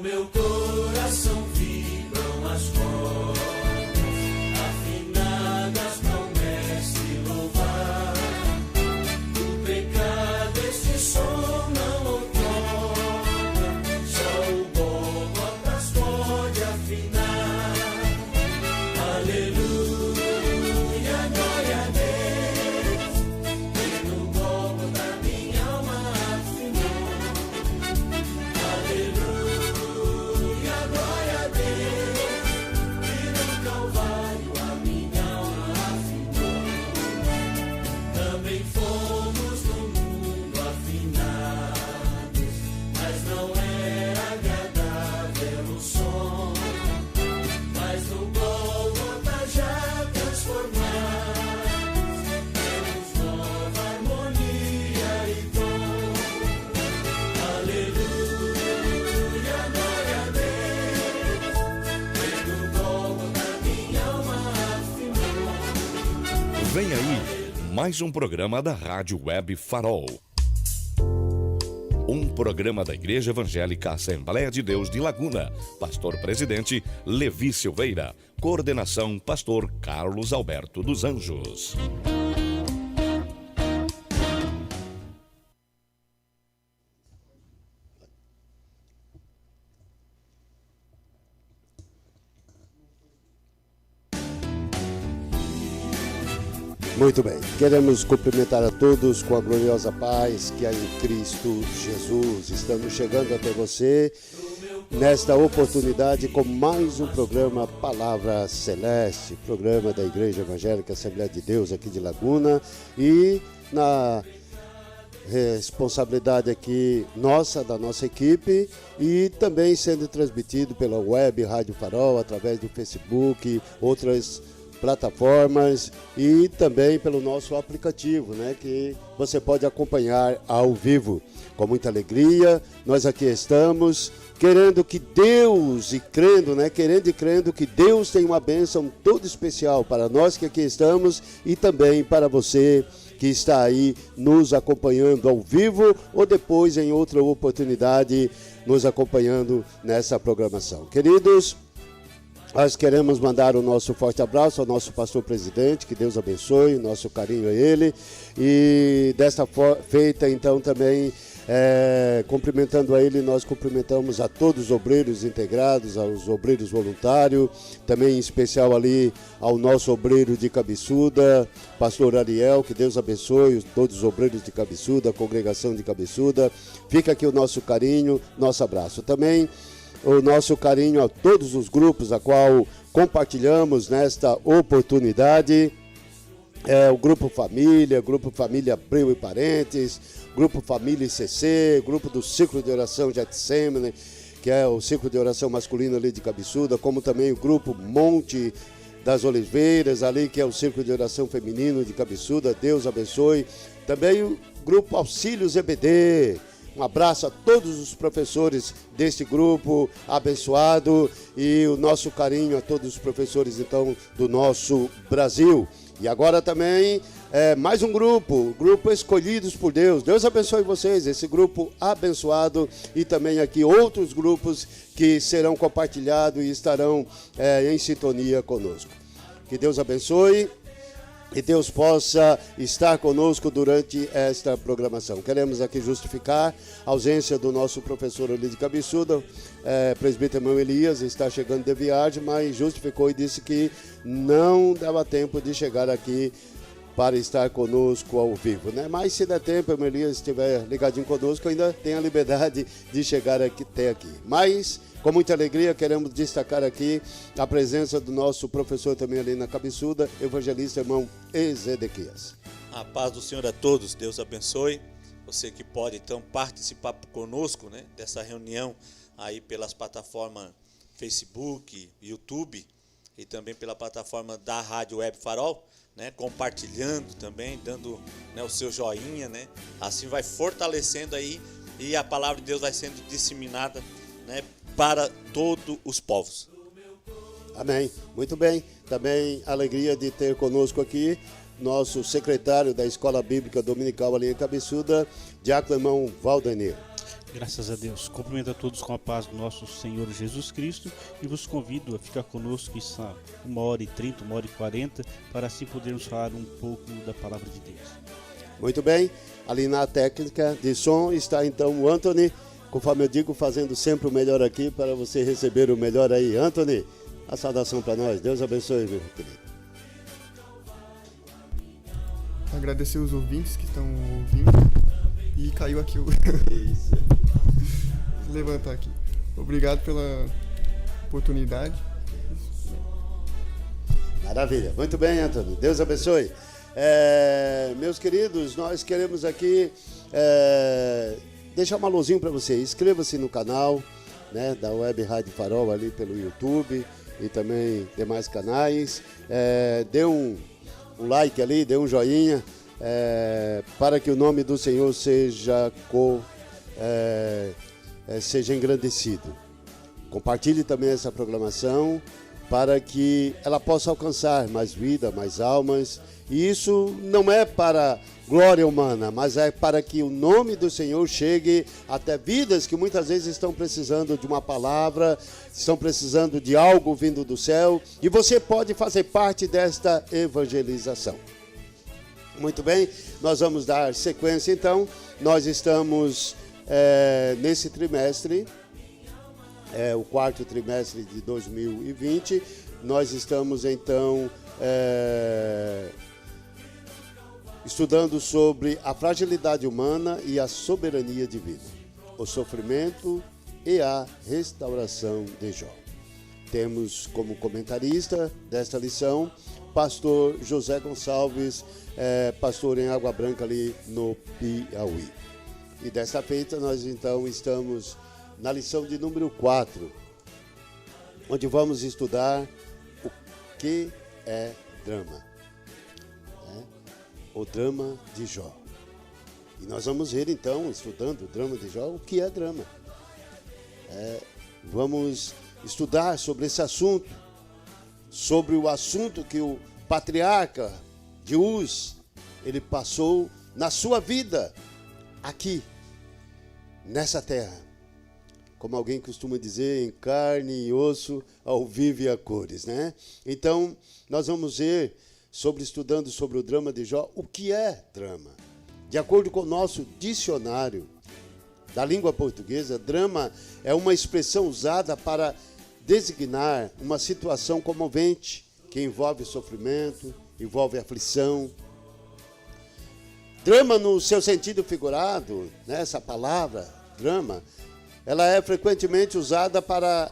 meu coração vibram as cordas afinadas pra o mestre louvar. O pecado este som não outorga, só o Gólgotas pode afinar. Aleluia, glória a Deus, e no Gólgota minha alma afinou. Aleluia, glória a Deus, e no Calvário a minha alma afinou. Também fomos no mundo afinados, mas não era agradável o som. Mas no Gólgota já transformados, temos nova harmonia e dom. Aleluia, glória a Deus, e no Gólgota minha alma afinou. Vem aí, mais um programa da Rádio Web Farol. Um programa da Igreja Evangélica Assembleia de Deus de Laguna. Pastor Presidente, Levi Silveira. Coordenação, Pastor Carlos Alberto dos Anjos. Muito bem, queremos cumprimentar a todos com a gloriosa paz que há em Cristo Jesus. Estamos chegando até você nesta oportunidade com mais um programa Palavra Celeste, programa da Igreja Evangélica Assembleia de Deus aqui de Laguna, e na responsabilidade aqui nossa, da nossa equipe, e também sendo transmitido pela web Rádio Farol, através do Facebook, outras plataformas, e também pelo nosso aplicativo, né, que você pode acompanhar ao vivo. Com muita alegria, nós aqui estamos querendo que Deus, querendo e crendo que Deus tem uma bênção toda especial para nós que aqui estamos, e também para você que está aí nos acompanhando ao vivo ou depois em outra oportunidade nos acompanhando nessa programação. Queridos, nós queremos mandar o nosso forte abraço ao nosso pastor presidente, que Deus abençoe, nosso carinho a ele, e desta feita então também cumprimentando a ele, nós cumprimentamos a todos os obreiros integrados, aos obreiros voluntários, também em especial ali ao nosso obreiro de Cabeçuda, pastor Ariel, que Deus abençoe todos os obreiros de Cabeçuda, a congregação de Cabeçuda. Fica aqui o nosso carinho, nosso abraço. Também o nosso carinho a todos os grupos a qual compartilhamos nesta oportunidade. O Grupo Família Abreu e Parentes, Grupo Família ICC, Grupo do Círculo de Oração Getsemane, que é o Círculo de Oração Masculino ali de Cabeçuda, como também o Grupo Monte das Oliveiras, ali que é o Círculo de Oração Feminino de Cabeçuda. Deus abençoe. Também o Grupo Auxílios EBD. Um abraço a todos os professores deste grupo abençoado, e o nosso carinho a todos os professores então do nosso Brasil. E agora também mais um grupo Escolhidos por Deus. Deus abençoe vocês, esse grupo abençoado, e também aqui outros grupos que serão compartilhados e estarão em sintonia conosco. Que Deus abençoe. Que Deus possa estar conosco durante esta programação. Queremos aqui justificar a ausência do nosso professor ali de Cabeçuda, presbítero irmão Elias, está chegando de viagem, mas justificou e disse que não dava tempo de chegar aqui para estar conosco ao vivo, né? Mas se der tempo, irmão Elias estiver ligadinho conosco, ainda tem a liberdade de chegar até aqui. Mas com muita alegria, queremos destacar aqui a presença do nosso professor também ali na Cabeçuda, evangelista irmão Ezequias. A paz do Senhor a todos, Deus abençoe. Você que pode então participar conosco, né, dessa reunião aí pelas plataformas Facebook, YouTube e também pela plataforma da Rádio Web Farol, né, compartilhando também, dando, né, o seu joinha, né, assim vai fortalecendo aí e a palavra de Deus vai sendo disseminada, né, para todos os povos. Amém. Muito bem. Também a alegria de ter conosco aqui nosso secretário da Escola Bíblica Dominical ali em Cabeçuda, diácono irmão Valdenir. Graças a Deus. Cumprimento a todos com a paz do nosso Senhor Jesus Cristo e vos convido a ficar conosco essa 1h30, 1h40, para assim podermos falar um pouco da palavra de Deus. Muito bem, ali na técnica de som está então o Anthony, conforme eu digo, fazendo sempre o melhor aqui para você receber o melhor aí. Anthony, a saudação para nós. Deus abençoe, meu querido. Agradecer os ouvintes que estão ouvindo. E caiu aqui o... Isso. Vou levantar aqui. Obrigado pela oportunidade. Maravilha. Muito bem, Antônio. Deus abençoe. Meus queridos, nós queremos aqui deixar um alôzinho para você. Inscreva-se no canal, né, da Web Rádio Farol ali pelo YouTube e também demais canais. Dê um like ali, dê um joinha. Para que o nome do Senhor seja engrandecido. Compartilhe também essa programação para que ela possa alcançar mais vida, mais almas. E isso não é para glória humana, mas é para que o nome do Senhor chegue até vidas que muitas vezes estão precisando de uma palavra, estão precisando de algo vindo do céu. E você pode fazer parte desta evangelização. Muito bem, nós vamos dar sequência então. Nós estamos nesse trimestre, o quarto trimestre de 2020. Nós estamos então estudando sobre a fragilidade humana e a soberania divina, o sofrimento e a restauração de Jó. Temos como comentarista desta lição pastor José Gonçalves, pastor em Água Branca ali no Piauí. E desta feita nós então estamos na lição de número 4, onde vamos estudar o que é drama. O drama de Jó. E nós vamos ver então, estudando o drama de Jó, o que é drama. Vamos estudar sobre esse assunto, sobre o assunto que o patriarca de Uz, ele passou na sua vida, aqui, nessa terra. Como alguém costuma dizer, em carne e osso, ao vivo e a cores, né? Então, nós vamos ver, estudando sobre o drama de Jó, o que é drama. De acordo com o nosso dicionário da língua portuguesa, drama é uma expressão usada para designar uma situação comovente que envolve sofrimento, envolve aflição. Drama, no seu sentido figurado, né, essa palavra, drama, ela é frequentemente usada para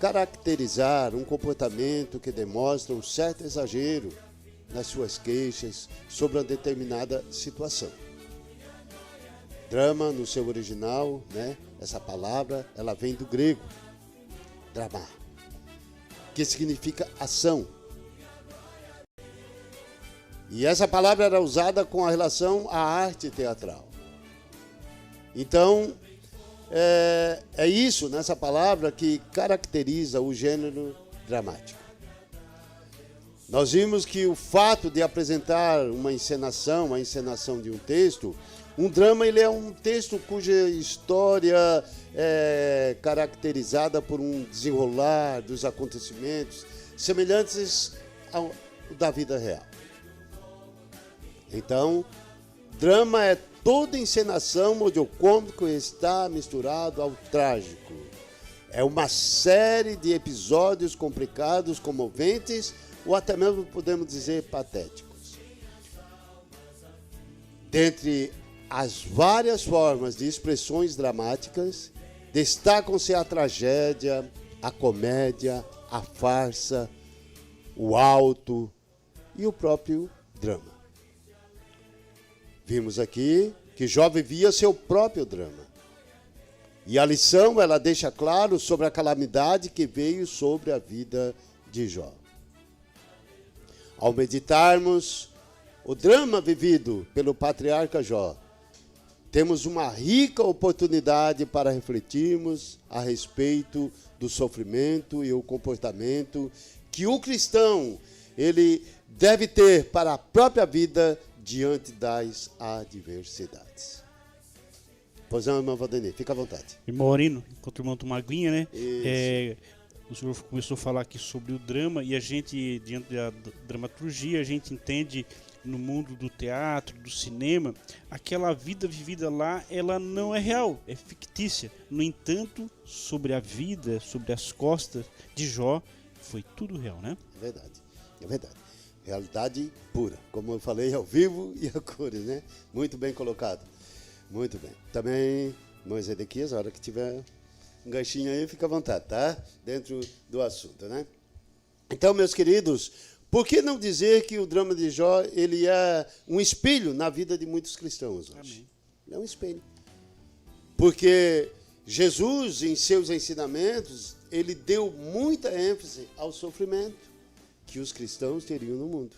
caracterizar um comportamento que demonstra um certo exagero nas suas queixas sobre uma determinada situação. Drama, no seu original, né, essa palavra, ela vem do grego, drama, que significa ação. E essa palavra era usada com a relação à arte teatral. Então, é isso nessa palavra que caracteriza o gênero dramático. Nós vimos que o fato de apresentar uma encenação, a encenação de um texto, um drama, ele é um texto cuja história é caracterizada por um desenrolar dos acontecimentos semelhantes ao da vida real. Então, drama é toda encenação onde o cômico está misturado ao trágico. É uma série de episódios complicados, comoventes, ou até mesmo podemos dizer patéticos. Dentre as várias formas de expressões dramáticas, destacam-se a tragédia, a comédia, a farsa, o alto e o próprio drama. Vimos aqui que Jó vivia seu próprio drama. E a lição, ela deixa claro sobre a calamidade que veio sobre a vida de Jó. Ao meditarmos o drama vivido pelo patriarca Jó, temos uma rica oportunidade para refletirmos a respeito do sofrimento e o comportamento que o cristão ele deve ter para a própria vida diante das adversidades. Pois não, irmão Valdemir, fica à vontade. Irmão Aurino, enquanto o irmão toma uma aguinha, né? Isso. O senhor começou a falar aqui sobre o drama e a gente, diante da dramaturgia, a gente entende no mundo do teatro, do cinema, aquela vida vivida lá, ela não é real, é fictícia. No entanto, sobre a vida, sobre as costas de Jó, foi tudo real, né? É verdade, é verdade. Realidade pura, como eu falei, ao vivo e a cores, né? Muito bem colocado, muito bem. Também, irmão Ezequias, a hora que tiver um ganchinho aí, fica à vontade, tá? Dentro do assunto, né? Então, meus queridos, por que não dizer que o drama de Jó, ele é um espelho na vida de muitos cristãos hoje? Amém. É um espelho. Porque Jesus, em seus ensinamentos, ele deu muita ênfase ao sofrimento que os cristãos teriam no mundo.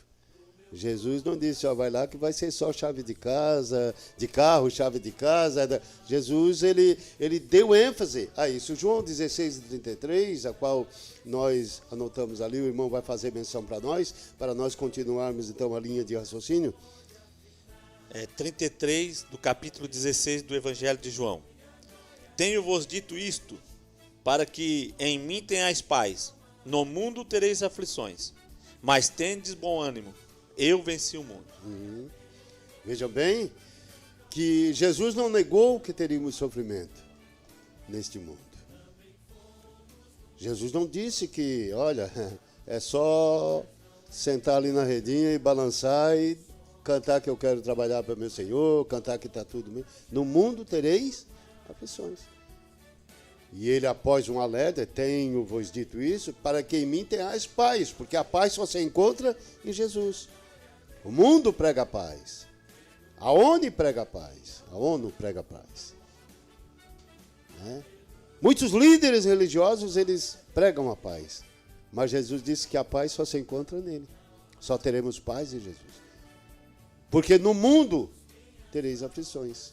Jesus não disse, ó, vai lá que vai ser só chave de casa, de carro, chave de casa. Jesus, ele deu ênfase a isso. João 16:33, a qual nós anotamos ali, o irmão vai fazer menção para nós continuarmos então a linha de raciocínio. 33 do capítulo 16 do Evangelho de João. Tenho-vos dito isto, para que em mim tenhais paz. No mundo tereis aflições, mas tendes bom ânimo. Eu venci o mundo. Vejam bem que Jesus não negou que teríamos sofrimento neste mundo. Jesus não disse que, olha, é só sentar ali na redinha e balançar e cantar que eu quero trabalhar para meu Senhor, cantar que está tudo bem. No mundo tereis aflições. E ele, após um alerta, tenho-vos dito isso, para que em mim tenhais paz, porque a paz só se encontra em Jesus. O mundo prega a paz. A ONU prega a paz. A ONU prega a paz. Né? Muitos líderes religiosos, eles pregam a paz. Mas Jesus disse que a paz só se encontra nele. Só teremos paz em Jesus. Porque no mundo tereis aflições.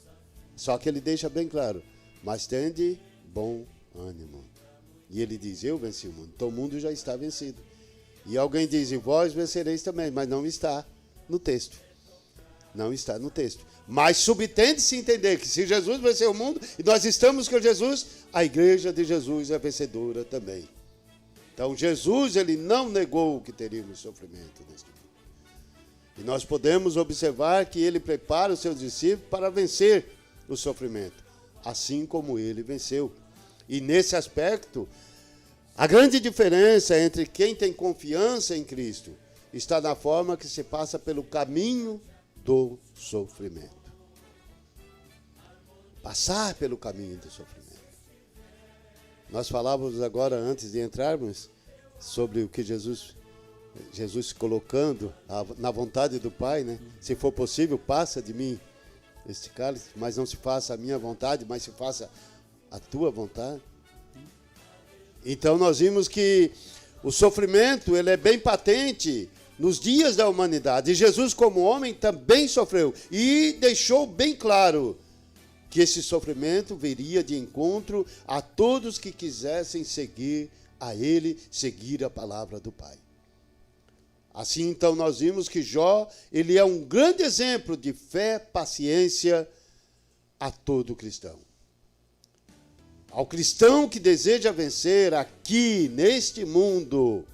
Só que ele deixa bem claro, mas tende bom ânimo. E ele diz, eu venci o mundo. Então o mundo já está vencido. E alguém diz, e vós vencereis também, mas não está no texto. Não está no texto. Mas subtende-se entender que se Jesus venceu o mundo e nós estamos com Jesus, a igreja de Jesus é vencedora também. Então Jesus, ele não negou que teríamos sofrimento neste mundo. E nós podemos observar que ele prepara os seus discípulos para vencer o sofrimento, assim como ele venceu. E nesse aspecto, a grande diferença entre quem tem confiança em Cristo está na forma que se passa pelo caminho do sofrimento. Passar pelo caminho do sofrimento. Nós falávamos agora, antes de entrarmos, sobre o que Jesus colocando na vontade do Pai, né? Se for possível, passa de mim este cálice, mas não se faça a minha vontade, mas se faça a tua vontade. Então nós vimos que o sofrimento, ele é bem patente nos dias da humanidade. E Jesus, como homem, também sofreu e deixou bem claro que esse sofrimento viria de encontro a todos que quisessem seguir a ele, seguir a palavra do Pai. Assim, então, nós vimos que Jó, ele é um grande exemplo de fé, paciência a todo cristão. Ao cristão que deseja vencer aqui, neste mundo,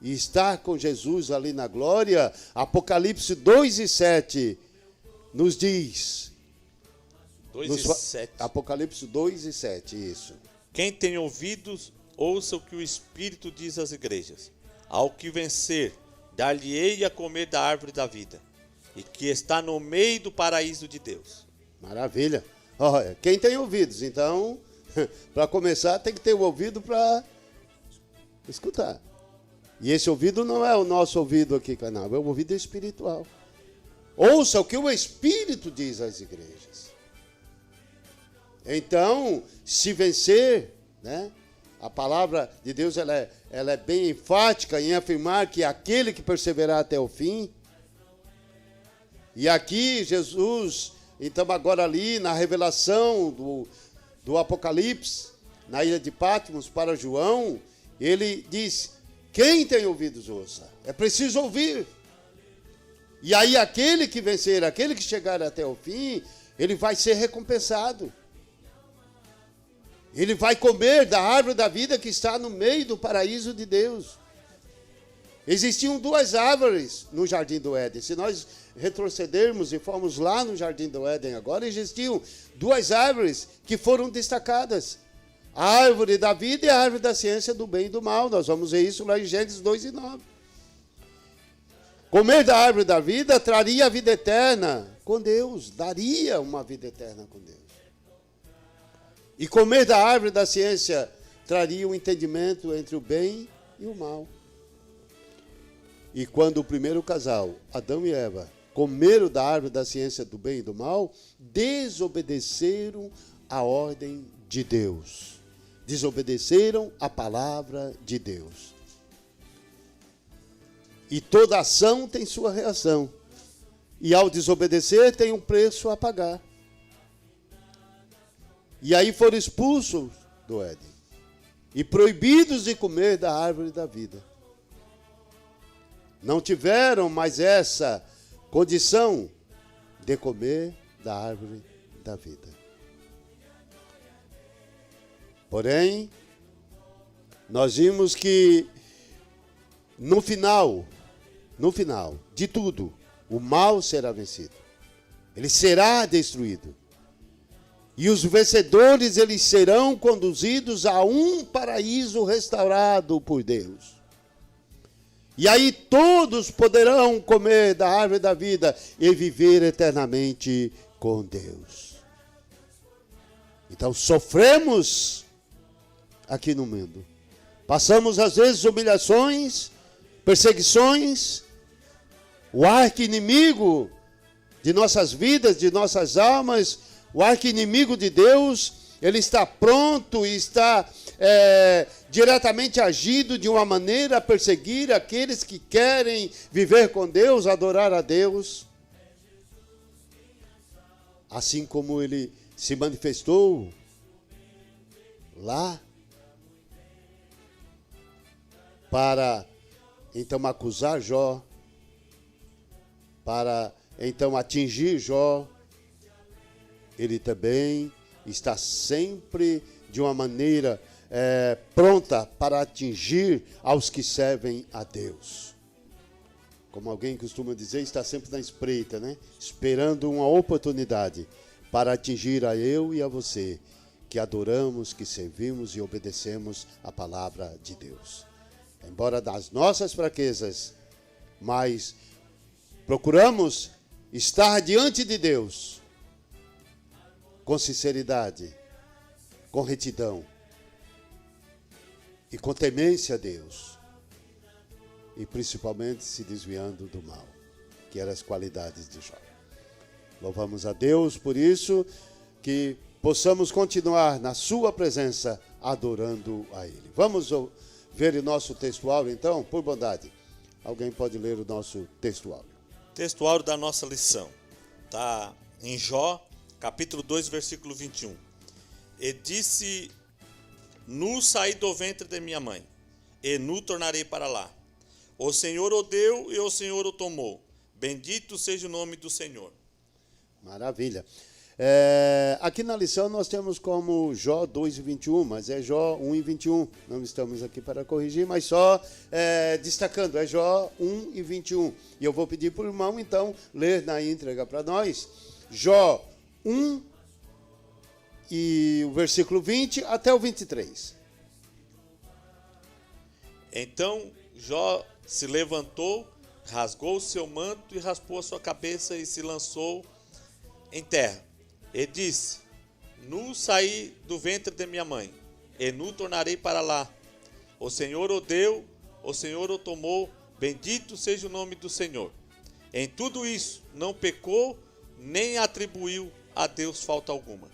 e estar com Jesus ali na glória, Apocalipse 2:7 nos diz... 2:7. Apocalipse 2:7, isso. Quem tem ouvidos, ouça o que o Espírito diz às igrejas. Ao que vencer, dar-lhe-ei a comer da árvore da vida, e que está no meio do paraíso de Deus. Maravilha. Olha, quem tem ouvidos, então, para começar, tem que ter o ouvido para escutar. E esse ouvido não é o nosso ouvido aqui, canal, é o ouvido espiritual. Ouça o que o Espírito diz às igrejas. Então, se vencer, né? A palavra de Deus ela é bem enfática em afirmar que aquele que perseverar até o fim. E aqui Jesus, então agora ali na revelação do Apocalipse, na ilha de Patmos para João, ele diz, quem tem ouvidos ouça. É preciso ouvir. E aí aquele que vencer, aquele que chegar até o fim, ele vai ser recompensado. Ele vai comer da árvore da vida que está no meio do paraíso de Deus. Existiam duas árvores no Jardim do Éden. Se nós retrocedermos e formos lá no Jardim do Éden agora, existiam duas árvores que foram destacadas. A árvore da vida e a árvore da ciência do bem e do mal. Nós vamos ver isso lá em Gênesis 2:9. Comer da árvore da vida traria a vida eterna com Deus. Daria uma vida eterna com Deus. E comer da árvore da ciência traria um entendimento entre o bem e o mal. E quando o primeiro casal, Adão e Eva, comeram da árvore da ciência do bem e do mal, desobedeceram a ordem de Deus. Desobedeceram a palavra de Deus. E toda ação tem sua reação. E ao desobedecer tem um preço a pagar. E aí foram expulsos do Éden. E proibidos de comer da árvore da vida. Não tiveram mais essa condição de comer da árvore da vida. Porém, nós vimos que no final de tudo, o mal será vencido. Ele será destruído. E os vencedores, eles serão conduzidos a um paraíso restaurado por Deus. E aí todos poderão comer da árvore da vida e viver eternamente com Deus. Então sofremos aqui no mundo. Passamos às vezes humilhações, perseguições. O arqui-inimigo de nossas vidas, de nossas almas, o arqui-inimigo de Deus, ele está pronto e está diretamente agindo de uma maneira a perseguir aqueles que querem viver com Deus, adorar a Deus. Assim como ele se manifestou lá, para então acusar Jó, para então atingir Jó, ele também está sempre de uma maneira pronta para atingir aos que servem a Deus. Como alguém costuma dizer, está sempre na espreita, né? Esperando uma oportunidade para atingir a eu e a você, que adoramos, que servimos e obedecemos a palavra de Deus. Embora das nossas fraquezas, mas procuramos estar diante de Deus com sinceridade, com retidão e com temência a Deus, e principalmente se desviando do mal, que eram as qualidades de Jó. Louvamos a Deus por isso, que possamos continuar na sua presença adorando a Ele. Vamos ver o nosso textual então, por bondade. Alguém pode ler o nosso textual? Textual da nossa lição está em Jó, capítulo 2, versículo 21. E disse: nu saí do ventre de minha mãe, e nu tornarei para lá. O Senhor o deu e o Senhor o tomou. Bendito seja o nome do Senhor. Maravilha. Aqui na lição nós temos como Jó 2:21, mas é Jó 1:21. Não estamos aqui para corrigir, mas só destacando, é Jó 1:21. E eu vou pedir para o irmão, então, ler na íntegra para nós. Jó 1, e o versículo 20 até o 23. Então Jó se levantou, rasgou o seu manto e raspou a sua cabeça e se lançou em terra. E disse: nu saí do ventre de minha mãe, e nu tornarei para lá. O Senhor o deu, o Senhor o tomou, bendito seja o nome do Senhor. Em tudo isso não pecou, nem atribuiu a Deus falta alguma.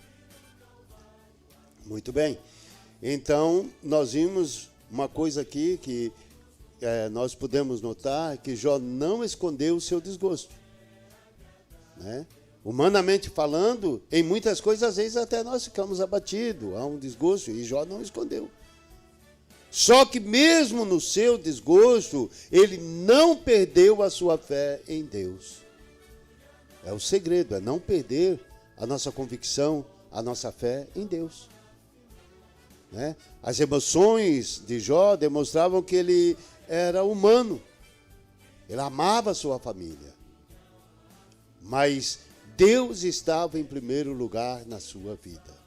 Muito bem. Então, nós vimos uma coisa aqui que nós podemos notar, que Jó não escondeu o seu desgosto, né? Humanamente falando, em muitas coisas, às vezes até nós ficamos abatidos, há um desgosto, e Jó não escondeu. Só que mesmo no seu desgosto, ele não perdeu a sua fé em Deus. É o segredo, é não perder a nossa convicção, a nossa fé em Deus. Né? As emoções de Jó demonstravam que ele era humano. Ele amava a sua família. Mas Deus estava em primeiro lugar na sua vida.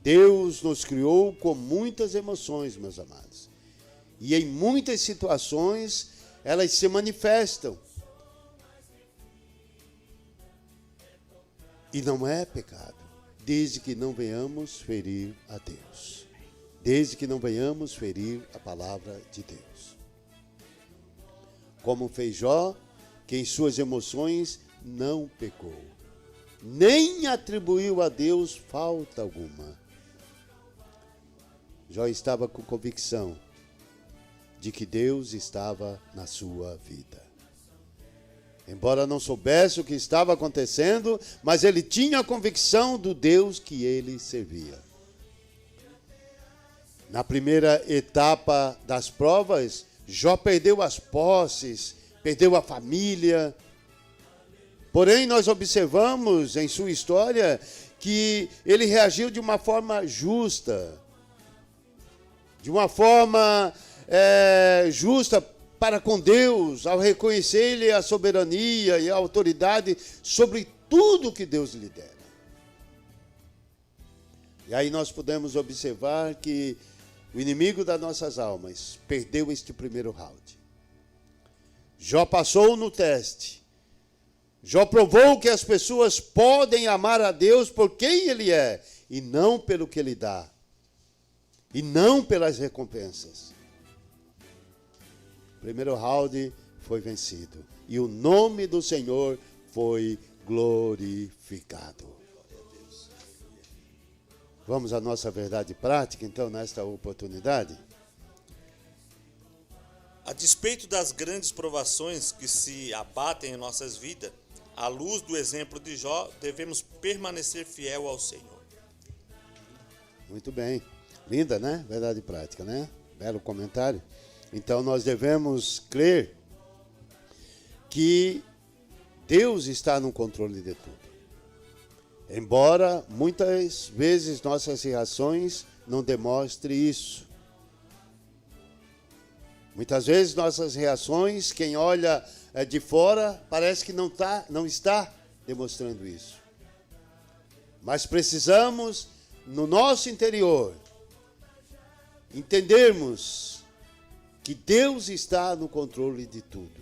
Deus nos criou com muitas emoções, meus amados. E em muitas situações, elas se manifestam. E não é pecado, desde que não venhamos ferir a Deus. Desde que não venhamos ferir a palavra de Deus. Como fez Jó, que em suas emoções não pecou, nem atribuiu a Deus falta alguma. Jó estava com convicção de que Deus estava na sua vida. Embora não soubesse o que estava acontecendo, mas ele tinha a convicção do Deus que ele servia. Na primeira etapa das provas, Jó perdeu as posses, perdeu a família. Porém, nós observamos em sua história que ele reagiu de uma forma justa, de uma forma justa para com Deus, ao reconhecer-lhe a soberania e a autoridade sobre tudo que Deus lhe dera. E aí nós podemos observar que o inimigo das nossas almas perdeu este primeiro round. Jó passou no teste. Jó provou que as pessoas podem amar a Deus por quem Ele é, e não pelo que Ele dá, e não pelas recompensas. O primeiro round foi vencido, e o nome do Senhor foi glorificado. Vamos à nossa verdade prática, então, nesta oportunidade. A despeito das grandes provações que se abatem em nossas vidas, à luz do exemplo de Jó, devemos permanecer fiel ao Senhor. Muito bem. Linda, né? Verdade prática, né? Belo comentário. Então, nós devemos crer que Deus está no controle de tudo. Embora muitas vezes nossas reações não demonstrem isso. Muitas vezes nossas reações, quem olha de fora, parece que não está demonstrando isso. Mas precisamos, no nosso interior, entendermos que Deus está no controle de tudo.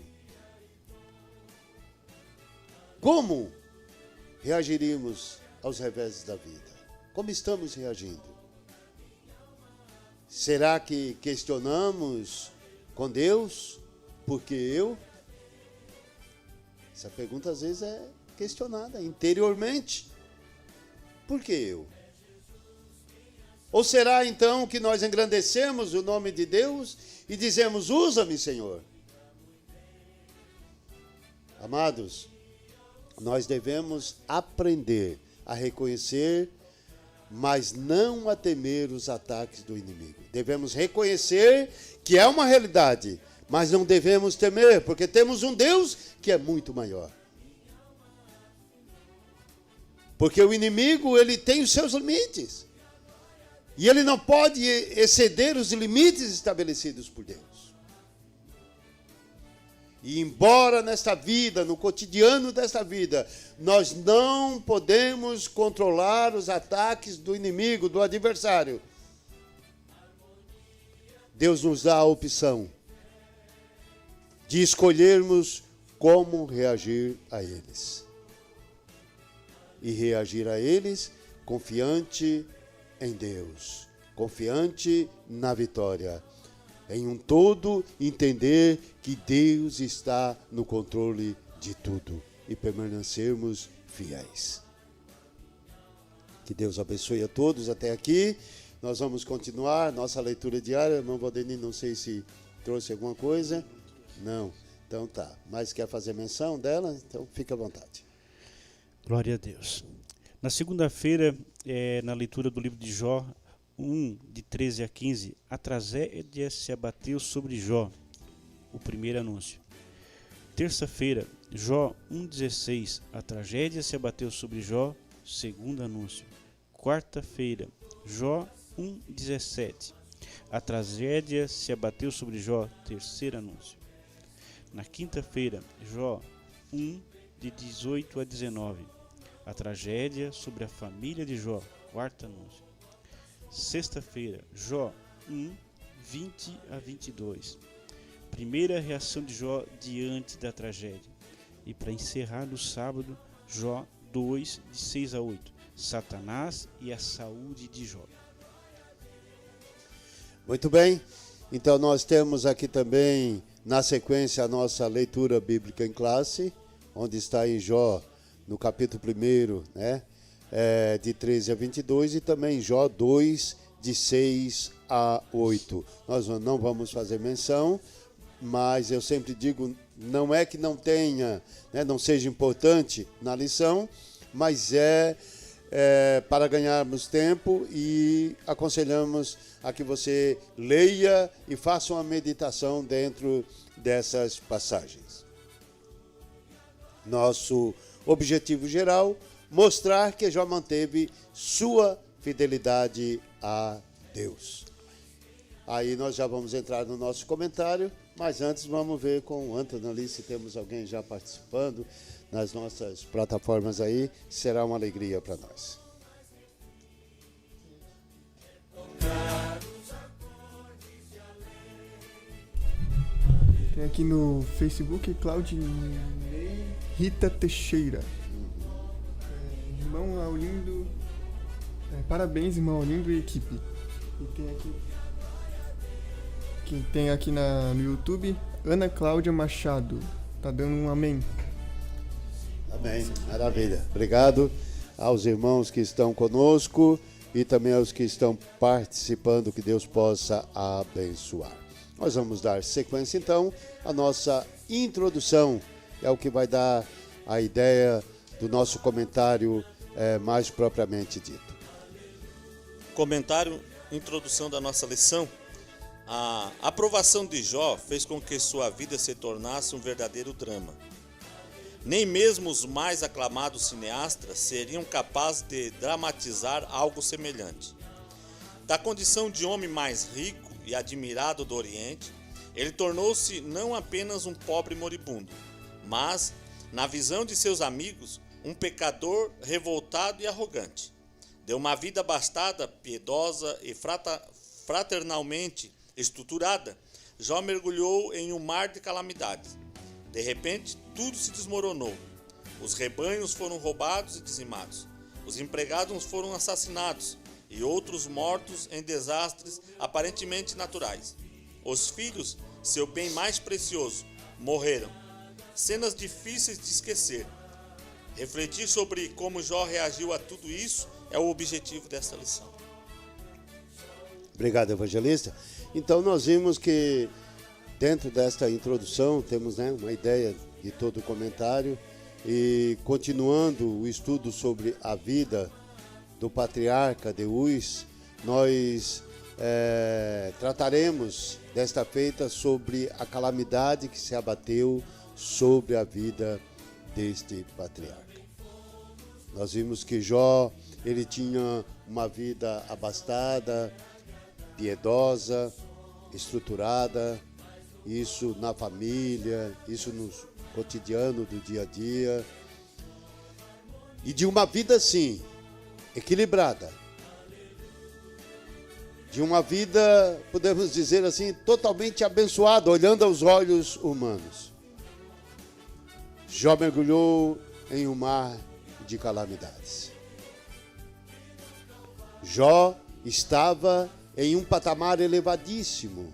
Como reagiríamos aos reveses da vida? Como estamos reagindo? Será que questionamos com Deus, porque eu? Essa pergunta às vezes é questionada interiormente. Por que eu? Ou será então que nós engrandecemos o nome de Deus e dizemos, usa-me, Senhor? Amados, nós devemos aprender a reconhecer, mas não a temer os ataques do inimigo. Devemos reconhecer que é uma realidade, mas não devemos temer, porque temos um Deus que é muito maior. Porque o inimigo, ele tem os seus limites. E ele não pode exceder os limites estabelecidos por Deus. E embora nesta vida, no cotidiano desta vida, nós não podemos controlar os ataques do inimigo, do adversário, Deus nos dá a opção de escolhermos como reagir a eles. E reagir a eles confiante em Deus, confiante na vitória. Em um todo, entender que Deus está no controle de tudo e permanecermos fiéis. Que Deus abençoe a todos até aqui. Nós vamos continuar nossa leitura diária. Irmão Valdemir, não sei se trouxe alguma coisa. Não. Então tá. Mas quer fazer menção dela? Então fica à vontade. Glória a Deus. Na segunda-feira, na leitura do livro de Jó, 1, de 13 a 15, a tragédia se abateu sobre Jó, o primeiro anúncio. Terça-feira, Jó 1,16. A tragédia se abateu sobre Jó, segundo anúncio. Quarta-feira, Jó 1,17. A tragédia se abateu sobre Jó, terceiro anúncio. Na quinta-feira, Jó 1, de 18 a 19. A tragédia sobre a família de Jó, quarto anúncio. Sexta-feira, Jó 1, 20 a 22. Primeira reação de Jó diante da tragédia. E para encerrar no sábado, Jó 2, de 6 a 8. Satanás e a saúde de Jó. Muito bem, então nós temos aqui também, na sequência, a nossa leitura bíblica em classe, onde está em Jó, no capítulo 1, né, de 13 a 22, e também Jó 2, de 6 a 8. Nós não vamos fazer menção, mas eu sempre digo, não é que não tenha, né, não seja importante na lição, mas para ganharmos tempo, e aconselhamos a que você leia e faça uma meditação dentro dessas passagens. Nosso objetivo geral, mostrar que Jó manteve sua fidelidade a Deus. Aí nós já vamos entrar no nosso comentário, mas antes vamos ver com o Antônio ali se temos alguém já participando nas nossas plataformas aí. Será uma alegria para nós. Tem aqui no Facebook Claudinei Rita Teixeira. Irmão Aurindo. Parabéns, irmão Aurindo e equipe. E tem aqui. Quem tem aqui no YouTube, Ana Cláudia Machado. Tá dando um amém. Amém. Maravilha. Obrigado aos irmãos que estão conosco e também aos que estão participando, que Deus possa abençoar. Nós vamos dar sequência, então, à nossa introdução, é o que vai dar a ideia do nosso comentário mais propriamente dito. Comentário, introdução da nossa lição. A aprovação de Jó fez com que sua vida se tornasse um verdadeiro drama. Nem mesmo os mais aclamados cineastas seriam capazes de dramatizar algo semelhante. Da condição de homem mais rico e admirado do Oriente, ele tornou-se não apenas um pobre moribundo, mas, na visão de seus amigos, um pecador revoltado e arrogante. De uma vida abastada, piedosa e fraternalmente estruturada, Jó mergulhou em um mar de calamidades. De repente, tudo se desmoronou. Os rebanhos foram roubados e dizimados. Os empregados foram assassinados e outros mortos em desastres aparentemente naturais. Os filhos, seu bem mais precioso, morreram. Cenas difíceis de esquecer. Refletir sobre como Jó reagiu a tudo isso é o objetivo desta lição. Obrigado, evangelista. Então nós vimos que dentro desta introdução temos, né, uma ideia de todo o comentário, e continuando o estudo sobre a vida do patriarca de Uz, nós trataremos desta feita sobre a calamidade que se abateu sobre a vida deste patriarca. Nós vimos que Jó, ele tinha uma vida abastada, piedosa, estruturada, isso na família, isso no cotidiano do dia a dia, e de uma vida assim, equilibrada, de uma vida, podemos dizer assim, totalmente abençoada, olhando aos olhos humanos. Jó mergulhou em um mar de calamidades. Jó estava em um patamar elevadíssimo,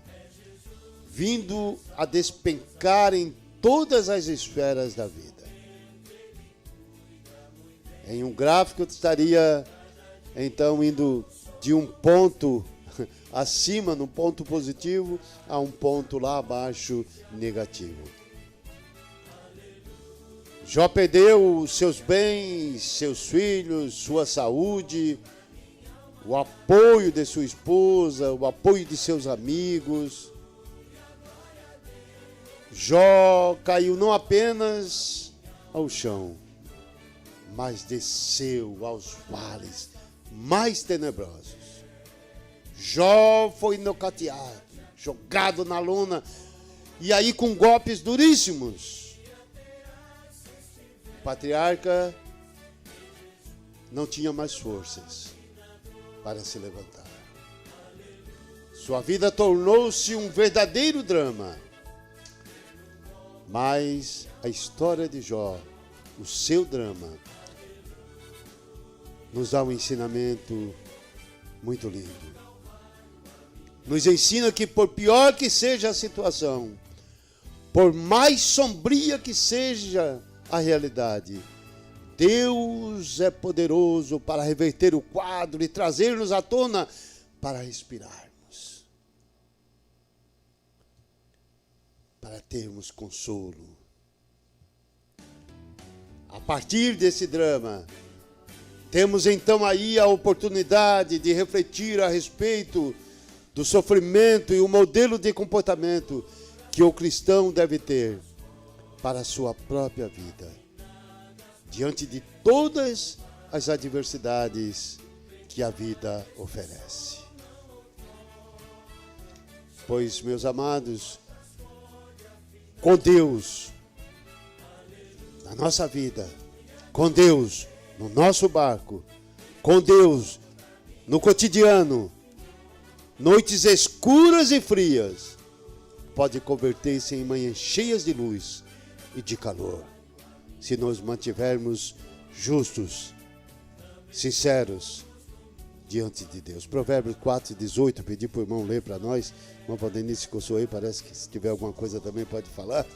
vindo a despencar em todas as esferas da vida. Em um gráfico estaria, então, indo de um ponto acima, num ponto positivo, a um ponto lá abaixo, negativo. Jó perdeu seus bens, seus filhos, sua saúde, o apoio de sua esposa, o apoio de seus amigos. Jó caiu não apenas ao chão, mas desceu aos vales mais tenebrosos. Jó foi nocauteado, jogado na lona, e aí com golpes duríssimos. O patriarca não tinha mais forças para se levantar. Sua vida tornou-se um verdadeiro drama. Mas a história de Jó, o seu drama, nos dá um ensinamento muito lindo. Nos ensina que por pior que seja a situação, por mais sombria que seja a realidade, Deus é poderoso para reverter o quadro e trazer-nos à tona para respirarmos, para termos consolo. A partir desse drama, temos então aí a oportunidade de refletir a respeito do sofrimento e o modelo de comportamento que o cristão deve ter para a sua própria vida, diante de todas as adversidades que a vida oferece. Pois, meus amados, com Deus na nossa vida, com Deus no nosso barco, com Deus no cotidiano, noites escuras e frias, pode converter-se em manhãs cheias de luz e de calor, se nos mantivermos justos, sinceros diante de Deus. Provérbios 4:18, pedi para o irmão ler para nós. O irmão Valdenice coçou aí, parece que se tiver alguma coisa também pode falar.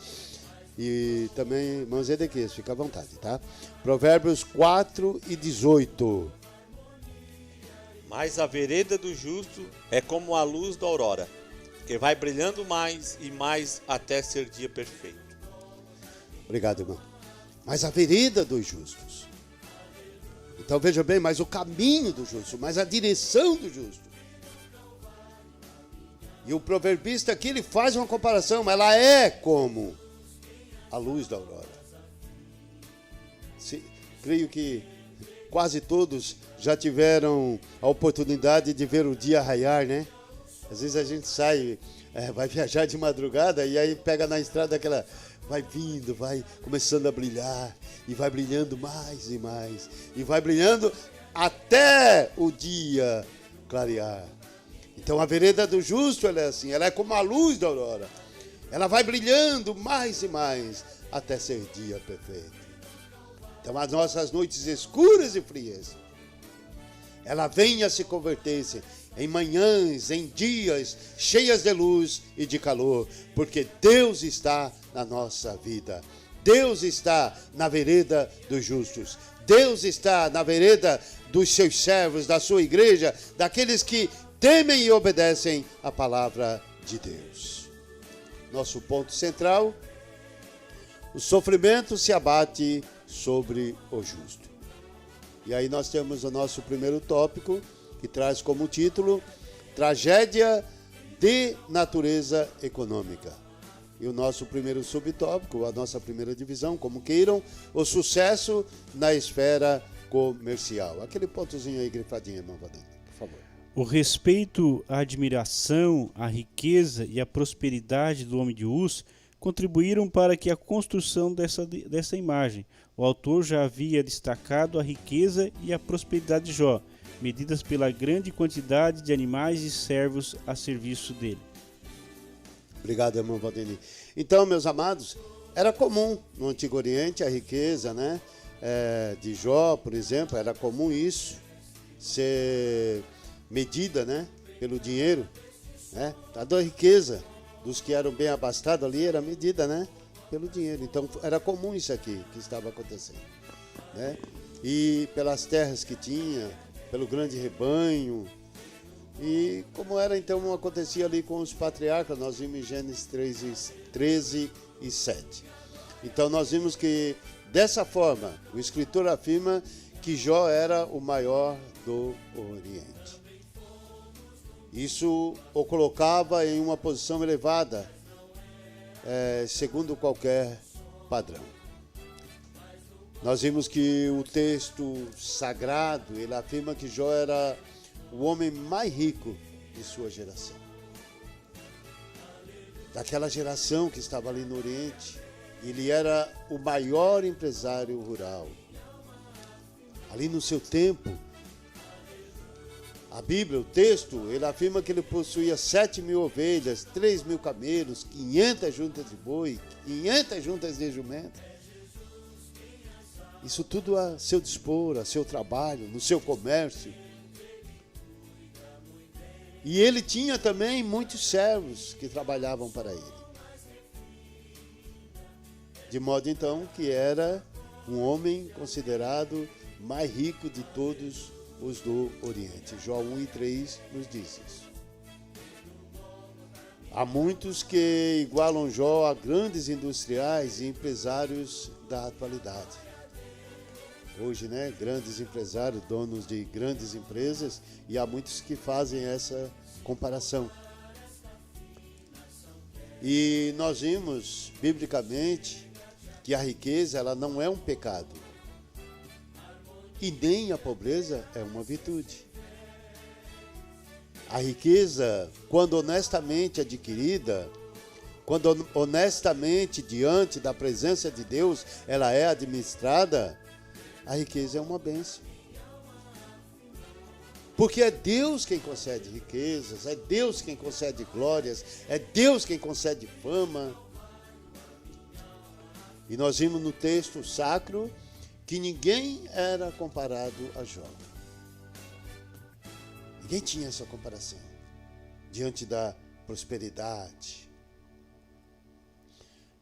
E também, irmão Zedequias, fica à vontade, tá? Provérbios 4:18. Mas a vereda do justo é como a luz da aurora, que vai brilhando mais e mais até ser dia perfeito. Obrigado, irmão. Mas a vereda dos justos. Então veja bem, mas o caminho do justo, mas a direção do justo. E o proverbista aqui, ele faz uma comparação, ela é como a luz da aurora. Creio que quase todos já tiveram a oportunidade de ver o dia raiar, né? Às vezes a gente sai, vai viajar de madrugada e aí pega na estrada aquela... vai vindo, vai começando a brilhar, e vai brilhando mais e mais, e vai brilhando até o dia clarear. Então a vereda do justo, ela é assim, ela é como a luz da aurora. Ela vai brilhando mais e mais até ser dia perfeito. Então as nossas noites escuras e frias, ela vem a se converter-se em manhãs, em dias cheias de luz e de calor, porque Deus está na nossa vida. Deus está na vereda dos justos. Deus está na vereda dos seus servos, da sua igreja, daqueles que temem e obedecem a palavra de Deus. Nosso ponto central: o sofrimento se abate sobre o justo. E aí nós temos o nosso primeiro tópico, que traz como título Tragédia de Natureza Econômica. E o nosso primeiro subtópico, a nossa primeira divisão, como queiram, o sucesso na esfera comercial. Aquele pontozinho aí grifadinho, irmão Vadente, por favor. O respeito, a admiração, a riqueza e a prosperidade do homem de Uz contribuíram para que a construção dessa imagem. O autor já havia destacado a riqueza e a prosperidade de Jó, medidas pela grande quantidade de animais e servos a serviço dele. Obrigado, irmão Valdeni. Então, meus amados, era comum no Antigo Oriente a riqueza, né? De Jó, por exemplo, era comum isso ser medida, né? Pelo dinheiro, né? A riqueza dos que eram bem abastados ali era medida, né? Pelo dinheiro. Então, era comum isso aqui que estava acontecendo, né? E pelas terras que tinha, pelo grande rebanho. E como era, então, acontecia ali com os patriarcas, nós vimos em Gênesis 13 e 7. Então, nós vimos que, dessa forma, o escritor afirma que Jó era o maior do Oriente. Isso o colocava em uma posição elevada, segundo qualquer padrão. Nós vimos que o texto sagrado, ele afirma que Jó era o homem mais rico de sua geração. Daquela geração que estava ali no Oriente, ele era o maior empresário rural. Ali no seu tempo, a Bíblia, o texto, ele afirma que ele possuía 7.000 ovelhas, 3.000 camelos, 500 juntas de boi, 500 juntas de jumento. Isso tudo a seu dispor, a seu trabalho, no seu comércio. E ele tinha também muitos servos que trabalhavam para ele. De modo então que era um homem considerado mais rico de todos os do Oriente. Jó 1:3 nos diz isso. Há muitos que igualam Jó a grandes industriais e empresários da atualidade. Hoje, grandes empresários, donos de grandes empresas, e há muitos que fazem essa comparação. E nós vimos, biblicamente, que a riqueza ela não é um pecado. E nem a pobreza é uma virtude. A riqueza, quando honestamente adquirida, quando honestamente diante da presença de Deus, ela é administrada, a riqueza é uma bênção. Porque é Deus quem concede riquezas, é Deus quem concede glórias, é Deus quem concede fama. E nós vimos no texto sacro que ninguém era comparado a Jó. Ninguém tinha essa comparação diante da prosperidade,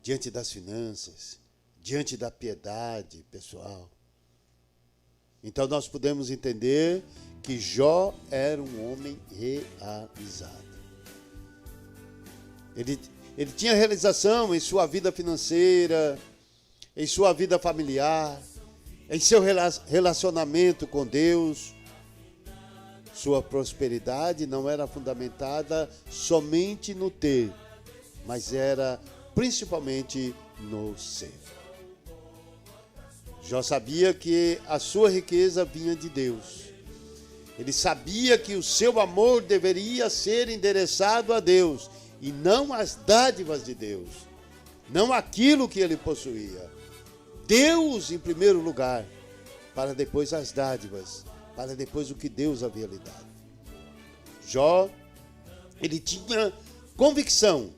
diante das finanças, diante da piedade pessoal. Então nós podemos entender que Jó era um homem realizado. Ele tinha realização em sua vida financeira, em sua vida familiar, em seu relacionamento com Deus. Sua prosperidade não era fundamentada somente no ter, mas era principalmente no ser. Jó sabia que a sua riqueza vinha de Deus. Ele sabia que o seu amor deveria ser endereçado a Deus e não às dádivas de Deus, não aquilo que ele possuía. Deus em primeiro lugar, para depois as dádivas, para depois o que Deus havia lhe dado. Jó, ele tinha convicção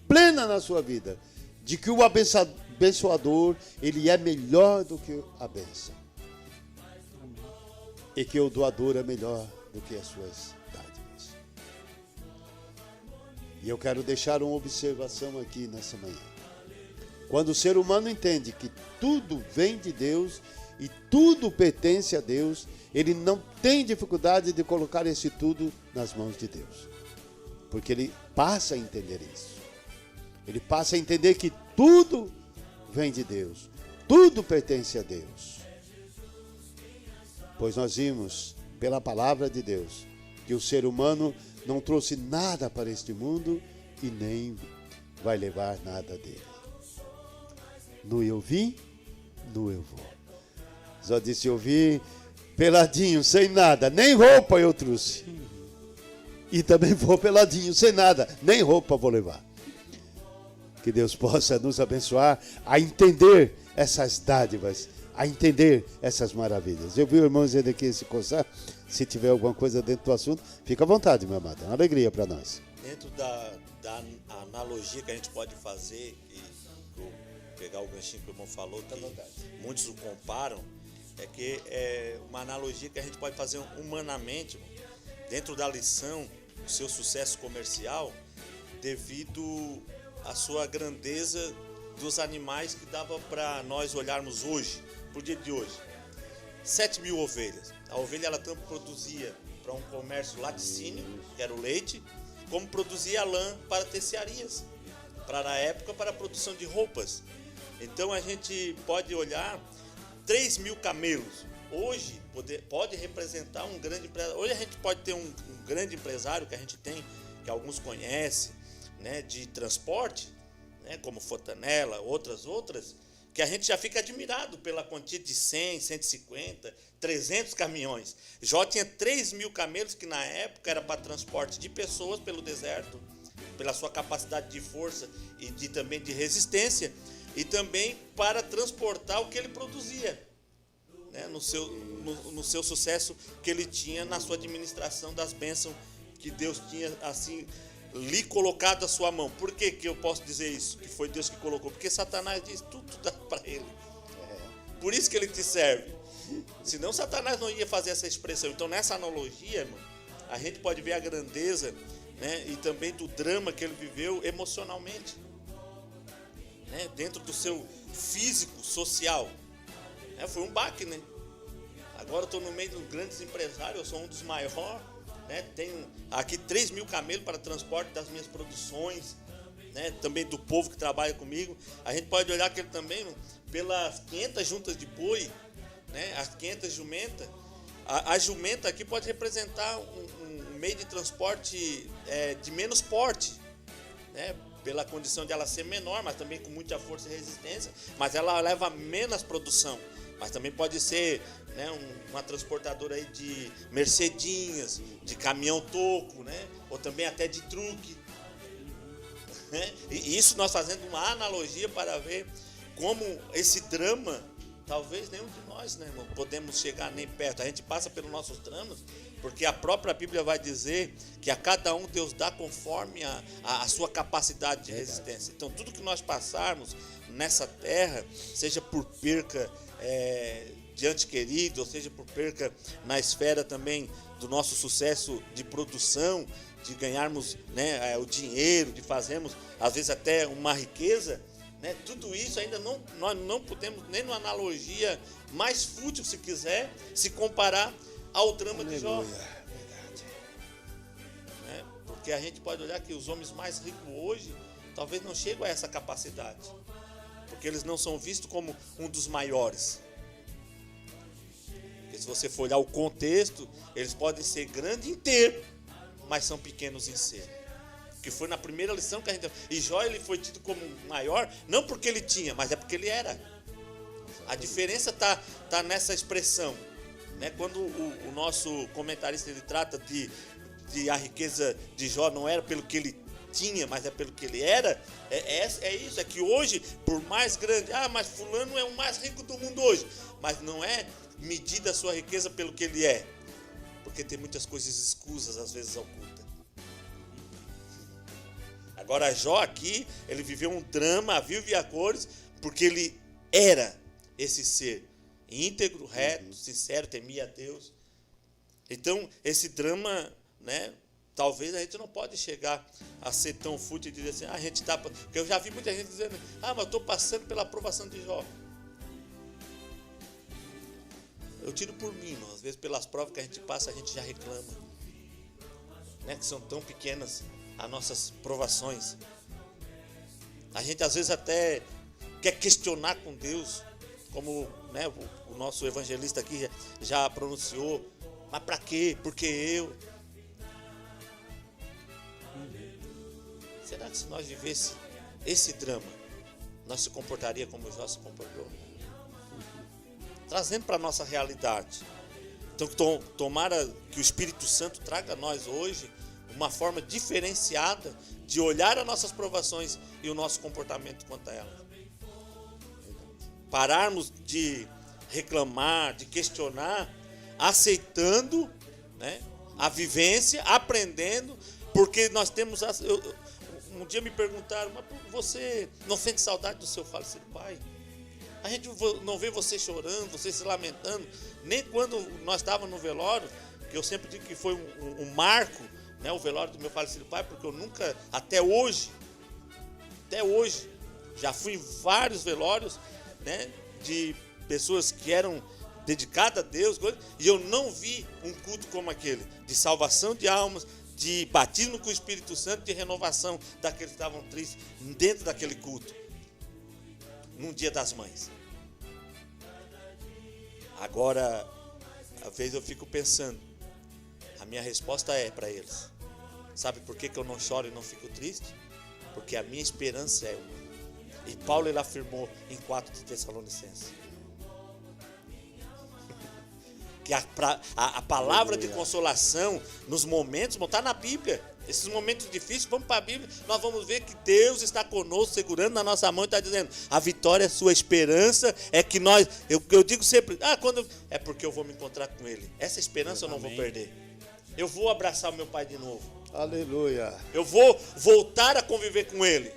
plena na sua vida de que o abençoador, ele é melhor do que a bênção. E que o doador é melhor do que as suas dádivas. E eu quero deixar uma observação aqui nessa manhã. Quando o ser humano entende que tudo vem de Deus e tudo pertence a Deus, ele não tem dificuldade de colocar esse tudo nas mãos de Deus. Porque ele passa a entender isso. Ele passa a entender que tudo vem de Deus. Tudo pertence a Deus. Pois nós vimos, pela palavra de Deus, que o ser humano não trouxe nada para este mundo e nem vai levar nada dele. No eu vim, no eu vou. Só disse eu vim peladinho, sem nada, nem roupa eu trouxe. E também vou peladinho, sem nada, nem roupa vou levar. Que Deus possa nos abençoar a entender essas dádivas, a entender essas maravilhas. Eu vi o irmão Zedequias se coçar. Se tiver alguma coisa dentro do assunto, fica à vontade, meu amado. É uma alegria para nós. Dentro da analogia que a gente pode fazer, e vou pegar o ganchinho que o irmão falou, que muitos o comparam, é que é uma analogia que a gente pode fazer humanamente, dentro da lição, o seu sucesso comercial, devido à sua grandeza dos animais que dava para nós olharmos hoje, pro dia de hoje. 7.000 ovelhas. A ovelha ela tanto produzia para um comércio laticínio, que era o leite, como produzia lã para tercearias, para a época para a produção de roupas. Então a gente pode olhar 3.000 camelos. Hoje pode representar um grande empresário. Hoje a gente pode ter um grande empresário que a gente tem, que alguns conhecem, né, de transporte, né, como Fontanella, outras, que a gente já fica admirado pela quantia de 100, 150, 300 caminhões. Jó tinha 3.000 camelos, que na época era para transporte de pessoas pelo deserto, pela sua capacidade de força e também de resistência, e também para transportar o que ele produzia, né, no seu sucesso que ele tinha na sua administração das bênçãos que Deus tinha assim lhe colocado à sua mão. Por que eu posso dizer isso? Que foi Deus que colocou? Porque Satanás diz tudo dá para ele. Por isso que ele te serve. Senão Satanás não ia fazer essa expressão. Então nessa analogia, irmão, a gente pode ver a grandeza, né, e também do drama que ele viveu emocionalmente, né, dentro do seu físico, social. Foi um baque, né? Agora eu estou no meio dos grandes empresários, eu sou um dos maiores, né? Tenho aqui 3.000 camelos para transporte das minhas produções, né? Também do povo que trabalha comigo. A gente pode olhar que ele também, pelas 500 juntas de boi, né? As 500 jumentas. A jumenta aqui pode representar um meio de transporte de menos porte, né? Pela condição de ela ser menor, mas também com muita força e resistência, mas ela leva menos produção. Mas também pode ser, né, uma transportadora aí de mercedinhas, de caminhão toco, né, ou também até de truque, né? E isso nós fazendo uma analogia para ver como esse drama, talvez nenhum de nós, né, irmão, podemos chegar nem perto. A gente passa pelos nossos dramas, porque a própria Bíblia vai dizer que a cada um Deus dá conforme a sua capacidade de resistência. Então tudo que nós passarmos nessa terra, seja por perca de ente querido, ou seja por perca na esfera também do nosso sucesso de produção, de ganharmos, né, o dinheiro, de fazermos às vezes até uma riqueza, né, tudo isso ainda nós não podemos nem numa analogia mais fútil, se quiser, se comparar ao drama de Jó. Porque a gente pode olhar que os homens mais ricos hoje talvez não chegam a essa capacidade, porque eles não são vistos como um dos maiores. Porque se você for olhar o contexto, eles podem ser grandes em ter, mas são pequenos em ser. Que foi na primeira lição que a gente... E Jó, ele foi tido como maior, não porque ele tinha, mas é porque ele era. A diferença tá nessa expressão, né? Quando o nosso comentarista ele trata de a riqueza de Jó não era pelo que ele tinha, mas é pelo que ele era, é isso, é que hoje, por mais grande, mas fulano é o mais rico do mundo hoje, mas não é medida a sua riqueza pelo que ele é, porque tem muitas coisas escusas, às vezes ocultas. Agora Jó aqui, ele viveu um drama a vivo e a cores, porque ele era esse ser íntegro, reto, sincero, temia a Deus. Então esse drama, né, talvez a gente não pode chegar a ser tão fútil e dizer assim, a gente está... Porque eu já vi muita gente dizendo, mas eu estou passando pela aprovação de Jó. Eu tiro por mim, irmão. Às vezes pelas provas que a gente passa, a gente já reclama, né, que são tão pequenas as nossas provações. A gente às vezes até quer questionar com Deus, como, né, o nosso evangelista aqui já pronunciou, mas para quê? Porque eu... Será que se nós vivêssemos esse drama, nós se comportaria como Jó se comportou? Trazendo para a nossa realidade. Então, tomara que o Espírito Santo traga a nós hoje uma forma diferenciada de olhar as nossas provações e o nosso comportamento quanto a elas. Pararmos de reclamar, de questionar, aceitando, né, a vivência, aprendendo, porque nós temos... Um dia me perguntaram, mas você não sente saudade do seu falecido pai? A gente não vê você chorando, você se lamentando, nem quando nós estávamos no velório, que eu sempre digo que foi um marco, né, o velório do meu falecido pai, porque eu nunca, até hoje, já fui em vários velórios, né, de pessoas que eram dedicadas a Deus, e eu não vi um culto como aquele, de salvação de almas, de batismo com o Espírito Santo, de renovação daqueles que estavam tristes dentro daquele culto, num dia das mães. Agora, às vezes eu fico pensando, a minha resposta é para eles, sabe por que eu não choro e não fico triste? Porque a minha esperança é uma. E Paulo ele afirmou em 4 de Tessalonicenses que a palavra de consolação nos momentos, está na Bíblia. Esses momentos difíceis, vamos para a Bíblia, nós vamos ver que Deus está conosco, segurando na nossa mão e está dizendo, a vitória é sua esperança, é que nós, eu digo sempre, é porque eu vou me encontrar com Ele. Essa esperança eu não vou perder. Eu vou abraçar o meu Pai de novo. Aleluia. Eu vou voltar a conviver com Ele.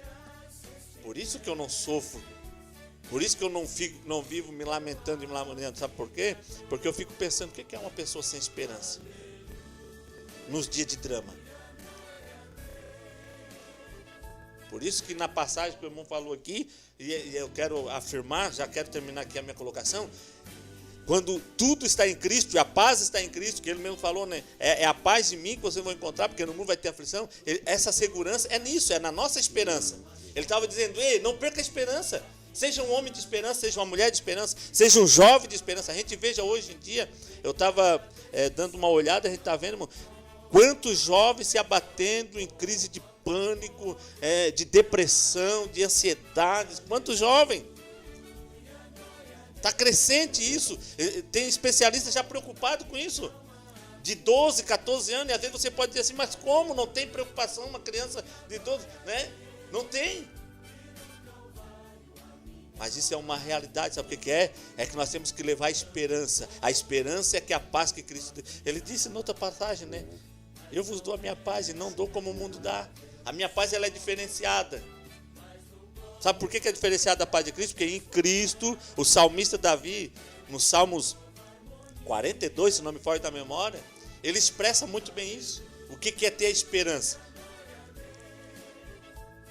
Por isso que eu não sofro. Por isso que eu não vivo me lamentando e me lamentando. Sabe por quê? Porque eu fico pensando, o que é uma pessoa sem esperança? Nos dias de drama. Por isso que na passagem que o irmão falou aqui, e eu quero afirmar, já quero terminar aqui a minha colocação, quando tudo está em Cristo e a paz está em Cristo, que ele mesmo falou, né? É a paz em mim que vocês vão encontrar, porque no mundo vai ter aflição. Essa segurança é nisso, é na nossa esperança. Ele estava dizendo, ei, não perca a esperança. Seja um homem de esperança, seja uma mulher de esperança, seja um jovem de esperança. A gente veja hoje em dia, eu estava dando uma olhada, a gente está vendo, irmão, quantos jovens se abatendo em crise de pânico, de depressão, de ansiedade. Quantos jovens? Está crescente isso. Tem especialistas já preocupados com isso. De 12, 14 anos, e às vezes você pode dizer assim, mas como não tem preocupação uma criança de 12, né? Não tem. Mas isso é uma realidade, sabe o que é? É que nós temos que levar a esperança. A esperança é que a paz que Cristo deu. Ele disse em outra passagem, né? Eu vos dou a minha paz e não dou como o mundo dá. A minha paz ela é diferenciada. Sabe por que é diferenciada a paz de Cristo? Porque em Cristo, o salmista Davi, nos Salmos 42, se não me foge da memória, ele expressa muito bem isso. O que é ter a esperança?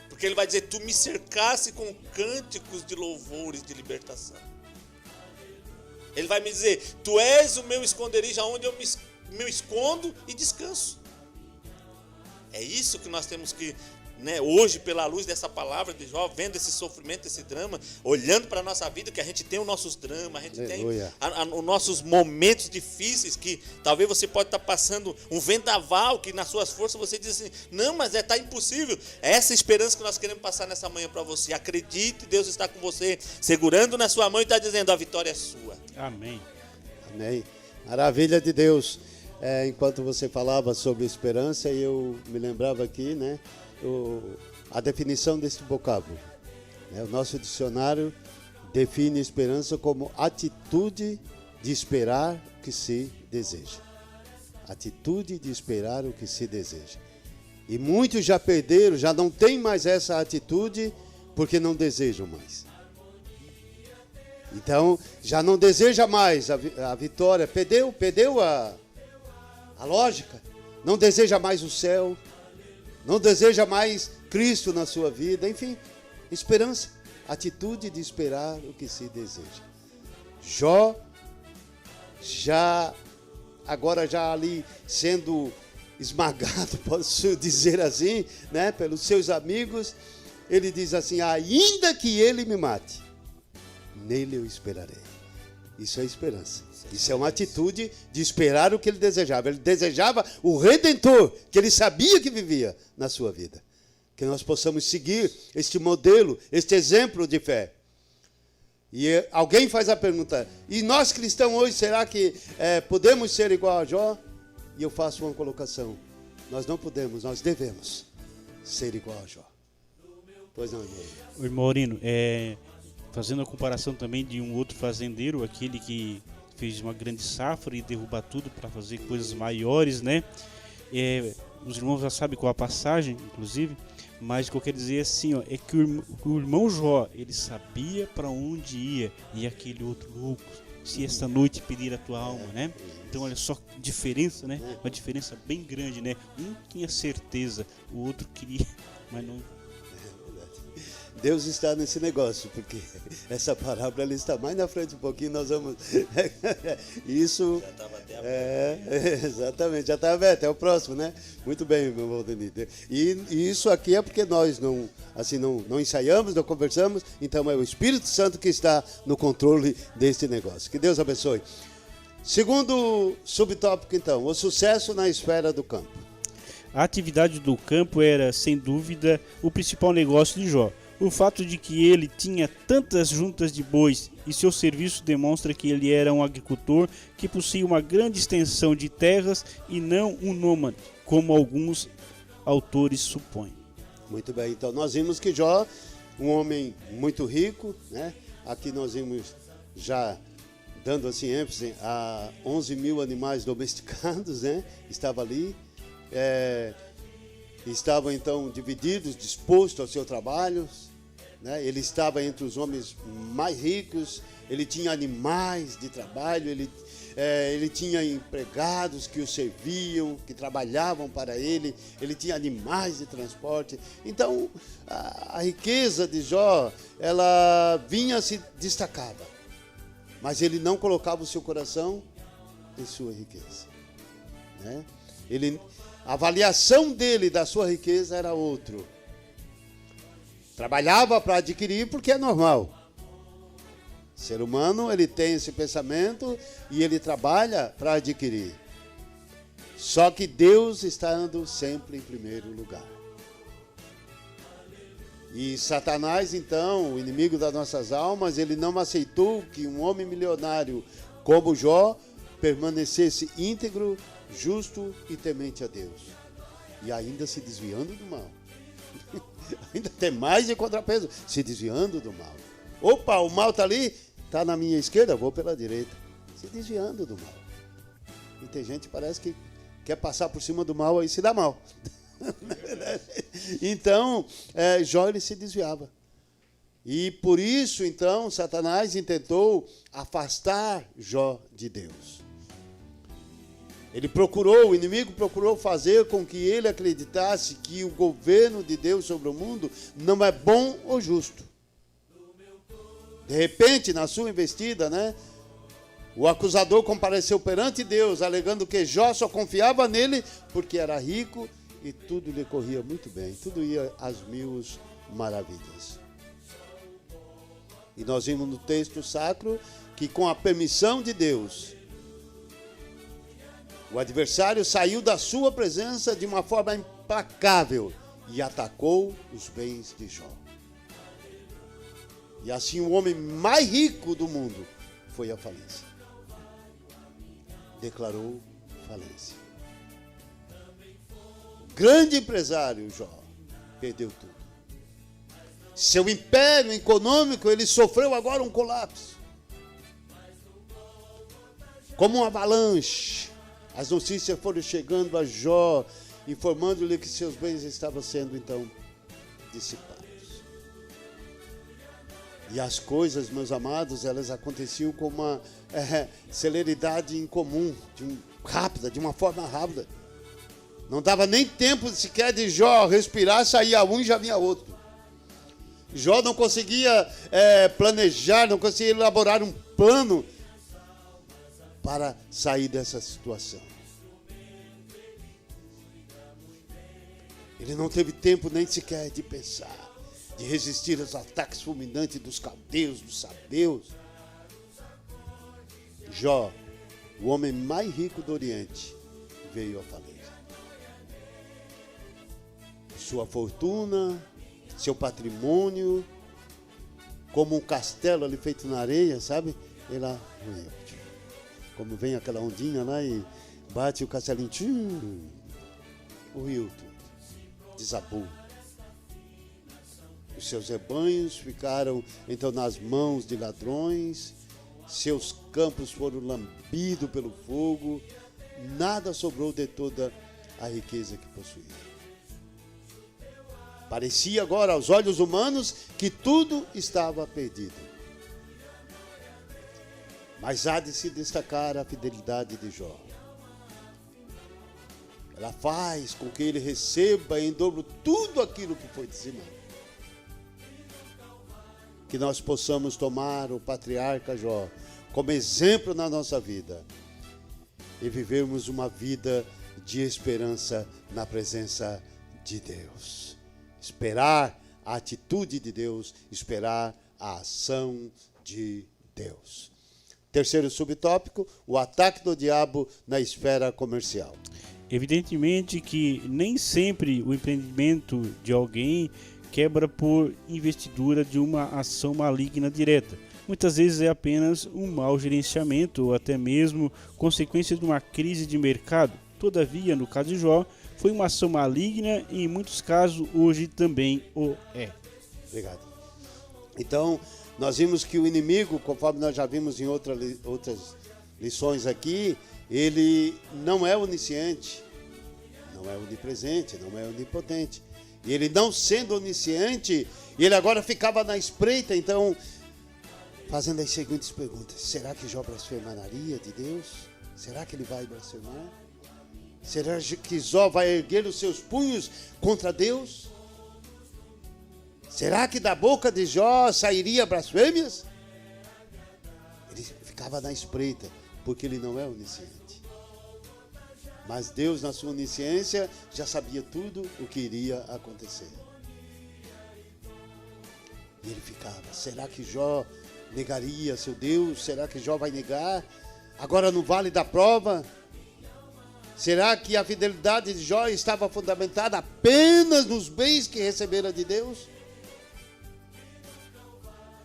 Porque ele vai dizer, tu me cercasse com cânticos de louvores de libertação. Ele vai me dizer, tu és o meu esconderijo, onde eu me escondo e descanso. É isso que nós temos que, né, hoje, pela luz dessa palavra de Jó, vendo esse sofrimento, esse drama, olhando para a nossa vida, que a gente tem os nossos dramas, a gente Aleluia. tem os nossos momentos difíceis, que talvez você pode estar passando um vendaval, que nas suas forças você diz assim, não, mas está impossível. É essa esperança que nós queremos passar nessa manhã para você. Acredite, Deus está com você, segurando na sua mão e está dizendo, a vitória é sua. Amém. Amém. Maravilha de Deus. Enquanto você falava sobre esperança, eu me lembrava aqui, né? A definição desse vocábulo. O nosso dicionário define esperança como atitude de esperar o que se deseja. Atitude de esperar o que se deseja. E muitos já perderam, já não têm mais essa atitude porque não desejam mais. Então, já não deseja mais a vitória, perdeu a lógica, não deseja mais o céu, não deseja mais Cristo na sua vida, enfim, esperança, atitude de esperar o que se deseja. Jó, agora já ali sendo esmagado, posso dizer assim, né, pelos seus amigos, ele diz assim, ainda que ele me mate, nele eu esperarei. Isso é esperança. Isso é uma atitude de esperar o que ele desejava. Ele desejava o Redentor, que ele sabia que vivia na sua vida. Que nós possamos seguir este modelo, este exemplo de fé. E alguém faz a pergunta, e nós cristãos hoje, será que podemos ser igual a Jó? E eu faço uma colocação. Nós não podemos, nós devemos ser igual a Jó. Pois não, irmão? O irmão Aurino, fazendo a comparação também de um outro fazendeiro, aquele que fez uma grande safra e derrubar tudo para fazer coisas maiores, né? Os irmãos já sabem qual a passagem, inclusive, mas o que eu quero dizer assim, é que o irmão Jó, ele sabia para onde ia, e aquele outro louco, se esta noite pedir a tua alma, né? Então olha só que diferença, né? Uma diferença bem grande, né? Um tinha certeza, o outro queria, mas não. Deus está nesse negócio, porque essa parábola ela está mais na frente um pouquinho, nós vamos... Isso... Já estava até aberto. Exatamente, já está aberto, é o próximo, né? Muito bem, meu irmão Denis. E isso aqui é porque nós não ensaiamos, não conversamos, então é o Espírito Santo que está no controle deste negócio. Que Deus abençoe. Segundo subtópico, então, o sucesso na esfera do campo. A atividade do campo era, sem dúvida, o principal negócio de Jó. O fato de que ele tinha tantas juntas de bois e seu serviço demonstra que ele era um agricultor que possuía uma grande extensão de terras e não um nômade, como alguns autores supõem. Muito bem, então nós vimos que Jó, um homem muito rico, né? Aqui nós vimos já dando assim ênfase a 11 mil animais domesticados, né? Estava ali, estavam então divididos, dispostos ao seu trabalho, né? Ele estava entre os homens mais ricos, ele tinha animais de trabalho, ele tinha empregados que o serviam, que trabalhavam para ele tinha animais de transporte. Então, a riqueza de Jó, ela vinha se destacava, mas ele não colocava o seu coração em sua riqueza, né? A avaliação dele da sua riqueza era outro. Trabalhava para adquirir porque é normal. O ser humano, ele tem esse pensamento e ele trabalha para adquirir. Só que Deus está andando sempre em primeiro lugar. E Satanás, então, o inimigo das nossas almas, ele não aceitou que um homem milionário como Jó permanecesse íntegro, justo e temente a Deus. E ainda se desviando do mal. Ainda tem mais de contrapeso, se desviando do mal. Opa, o mal está ali, está na minha esquerda, vou pela direita. Se desviando do mal. E tem gente que parece que quer passar por cima do mal, aí se dá mal. Então, Jó ele se desviava. E por isso, então, Satanás intentou afastar Jó de Deus. O inimigo procurou fazer com que ele acreditasse que o governo de Deus sobre o mundo não é bom ou justo. De repente, na sua investida, né, o acusador compareceu perante Deus, alegando que Jó só confiava nele porque era rico e tudo lhe corria muito bem, tudo ia às mil maravilhas. E nós vimos no texto sacro que, com a permissão de Deus, o adversário saiu da sua presença de uma forma implacável e atacou os bens de Jó. E assim o homem mais rico do mundo foi à falência. Declarou falência. O grande empresário Jó perdeu tudo. Seu império econômico, ele sofreu agora um colapso. Como uma avalanche, as notícias foram chegando a Jó, informando-lhe que seus bens estavam sendo, então, dissipados. E as coisas, meus amados, elas aconteciam com uma celeridade incomum, rápida, de uma forma rápida. Não dava nem tempo sequer de Jó respirar, saía um e já vinha outro. Jó não conseguia planejar, não conseguia elaborar um plano para sair dessa situação. Ele não teve tempo nem sequer de pensar, de resistir aos ataques fulminantes dos caldeus, dos sabeus. Jó, o homem mais rico do Oriente, veio à falência. Sua fortuna, seu patrimônio, como um castelo ali feito na areia, sabe? Ele lá, como vem aquela ondinha lá e bate o castelinho, o rio tudo, desabou. Os seus rebanhos ficaram então nas mãos de ladrões, seus campos foram lambidos pelo fogo, nada sobrou de toda a riqueza que possuía. Parecia agora aos olhos humanos que tudo estava perdido. Mas há de se destacar a fidelidade de Jó. Ela faz com que ele receba em dobro tudo aquilo que foi dizimado. Que nós possamos tomar o patriarca Jó como exemplo na nossa vida e vivermos uma vida de esperança na presença de Deus. Esperar a atitude de Deus, esperar a ação de Deus. Terceiro subtópico, o ataque do diabo na esfera comercial. Evidentemente que nem sempre o empreendimento de alguém quebra por investidura de uma ação maligna direta. Muitas vezes é apenas um mau gerenciamento ou até mesmo consequência de uma crise de mercado. Todavia, no caso de Jó, foi uma ação maligna e em muitos casos hoje também o é. Obrigado. Então, nós vimos que o inimigo, conforme nós já vimos em outras lições aqui, ele não é onisciente, não é onipresente, não é onipotente. E ele não sendo onisciente, ele agora ficava na espreita, então, fazendo as seguintes perguntas. Será que Jó blasfemaria de Deus? Será que ele vai blasfemar? Será que Jó vai erguer os seus punhos contra Deus? Será que da boca de Jó sairia blasfêmias? Ele ficava na espreita, porque ele não é onisciente. Mas Deus, na sua onisciência, já sabia tudo o que iria acontecer. E ele ficava, será que Jó negaria seu Deus? Será que Jó vai negar? Agora no vale da prova? Será que a fidelidade de Jó estava fundamentada apenas nos bens que recebera de Deus?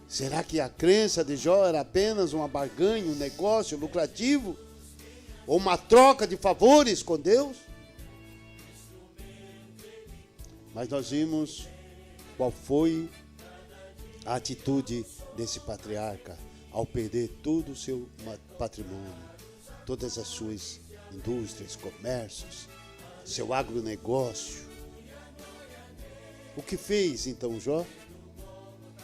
Será que a crença de Jó era apenas uma barganha, um negócio lucrativo? Ou uma troca de favores com Deus? Mas nós vimos qual foi a atitude desse patriarca ao perder todo o seu patrimônio, todas as suas indústrias, comércios, seu agronegócio. O que fez então Jó?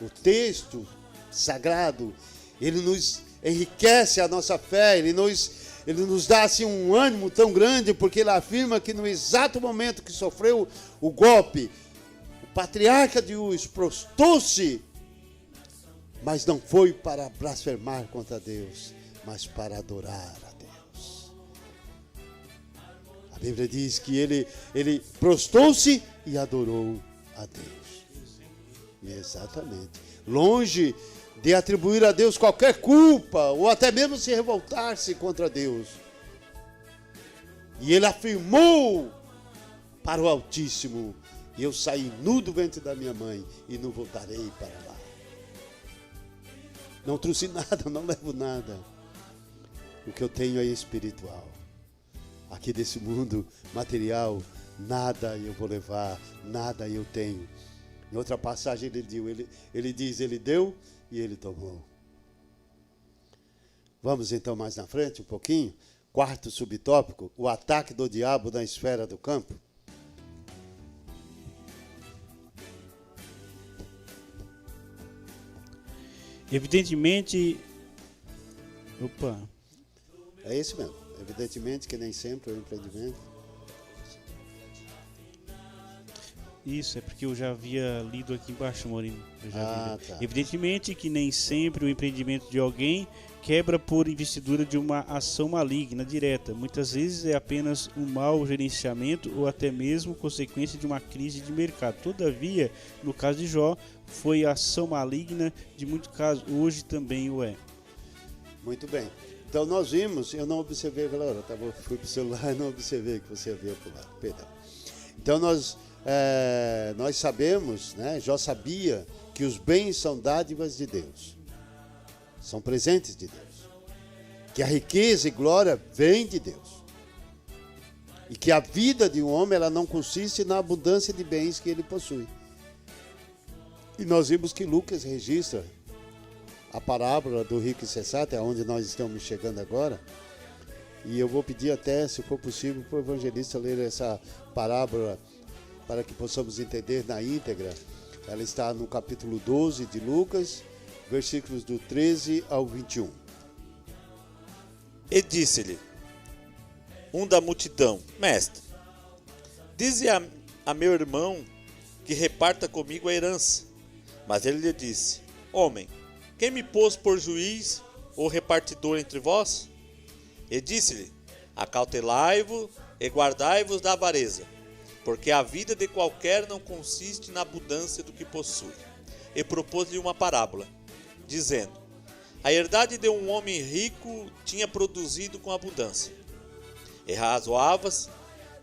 O texto sagrado, ele nos enriquece a nossa fé, ele nos dá assim um ânimo tão grande, porque ele afirma que no exato momento que sofreu o golpe, o patriarca de Uz prostrou-se, mas não foi para blasfemar contra Deus, mas para adorar a Deus. A Bíblia diz que ele prostrou-se e adorou a Deus. Exatamente. Longe de atribuir a Deus qualquer culpa, ou até mesmo se revoltar-se contra Deus. E ele afirmou para o Altíssimo: eu saí nu do ventre da minha mãe e não voltarei para lá. Não trouxe nada, não levo nada. O que eu tenho é espiritual. Aqui desse mundo material, nada eu vou levar, nada eu tenho. Em outra passagem ele diz, ele deu e ele tomou. Vamos então mais na frente um pouquinho. Quarto subtópico, o ataque do diabo na esfera do campo. Evidentemente... Opa! É isso mesmo. Evidentemente que nem sempre é um empreendimento. Isso, é porque eu já havia lido aqui embaixo, Maurinho. Tá. Evidentemente que nem sempre o empreendimento de alguém quebra por investidura de uma ação maligna direta. Muitas vezes é apenas um mau gerenciamento ou até mesmo consequência de uma crise de mercado. Todavia, no caso de Jó, foi ação maligna, de muitos casos, hoje também o é. Muito bem. Então nós vimos, eu não observei aquela hora, fui para o celular e não observei que você havia pulado. Perdão. Então nós sabemos, né, Jó sabia que os bens são dádivas de Deus, são presentes de Deus, que a riqueza e glória vem de Deus, e que a vida de um homem ela não consiste na abundância de bens que ele possui. E nós vimos que Lucas registra a parábola do rico insensato, é onde nós estamos chegando agora, e eu vou pedir até, se for possível, para o evangelista ler essa parábola para que possamos entender na íntegra. Ela está no capítulo 12 de Lucas, versículos do 13 ao 21. E disse-lhe um da multidão: Mestre, dize a meu irmão que reparta comigo a herança. Mas ele lhe disse: Homem, quem me pôs por juiz ou repartidor entre vós? E disse-lhe: Acautelai-vos e guardai-vos da avareza, porque a vida de qualquer não consiste na abundância do que possui. E propôs-lhe uma parábola, dizendo: A herdade de um homem rico tinha produzido com abundância. E razoava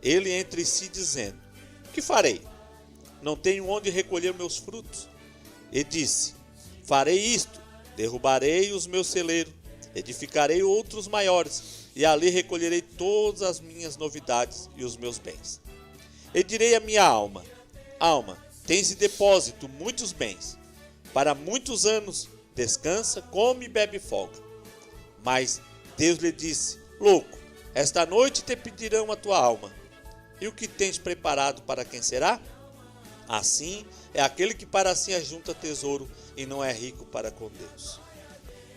ele entre si, dizendo: Que farei? não tenho onde recolher meus frutos. E disse: farei isto, derrubarei os meus celeiros, edificarei outros maiores, e ali recolherei todas as minhas novidades e os meus bens. E direi à minha alma: alma, tens em depósito muitos bens, para muitos anos, descansa, come e bebe folga. Mas Deus lhe disse: louco, esta noite te pedirão a tua alma, e o que tens preparado para quem será? Assim é aquele que para si ajunta tesouro e não é rico para com Deus.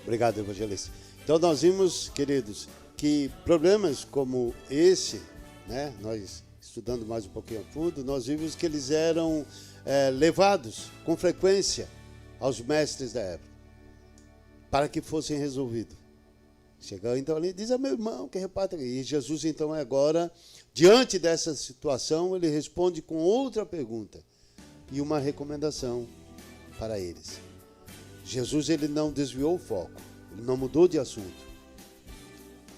Obrigado, evangelista. Então nós vimos, queridos, que problemas como esse, né, nós estudando mais um pouquinho a fundo, nós vimos que eles eram levados com frequência aos mestres da época, para que fossem resolvidos. Chegou então ali e diz: meu irmão, que reparte. E Jesus então agora, diante dessa situação, ele responde com outra pergunta e uma recomendação para eles. Jesus, ele não desviou o foco, ele não mudou de assunto,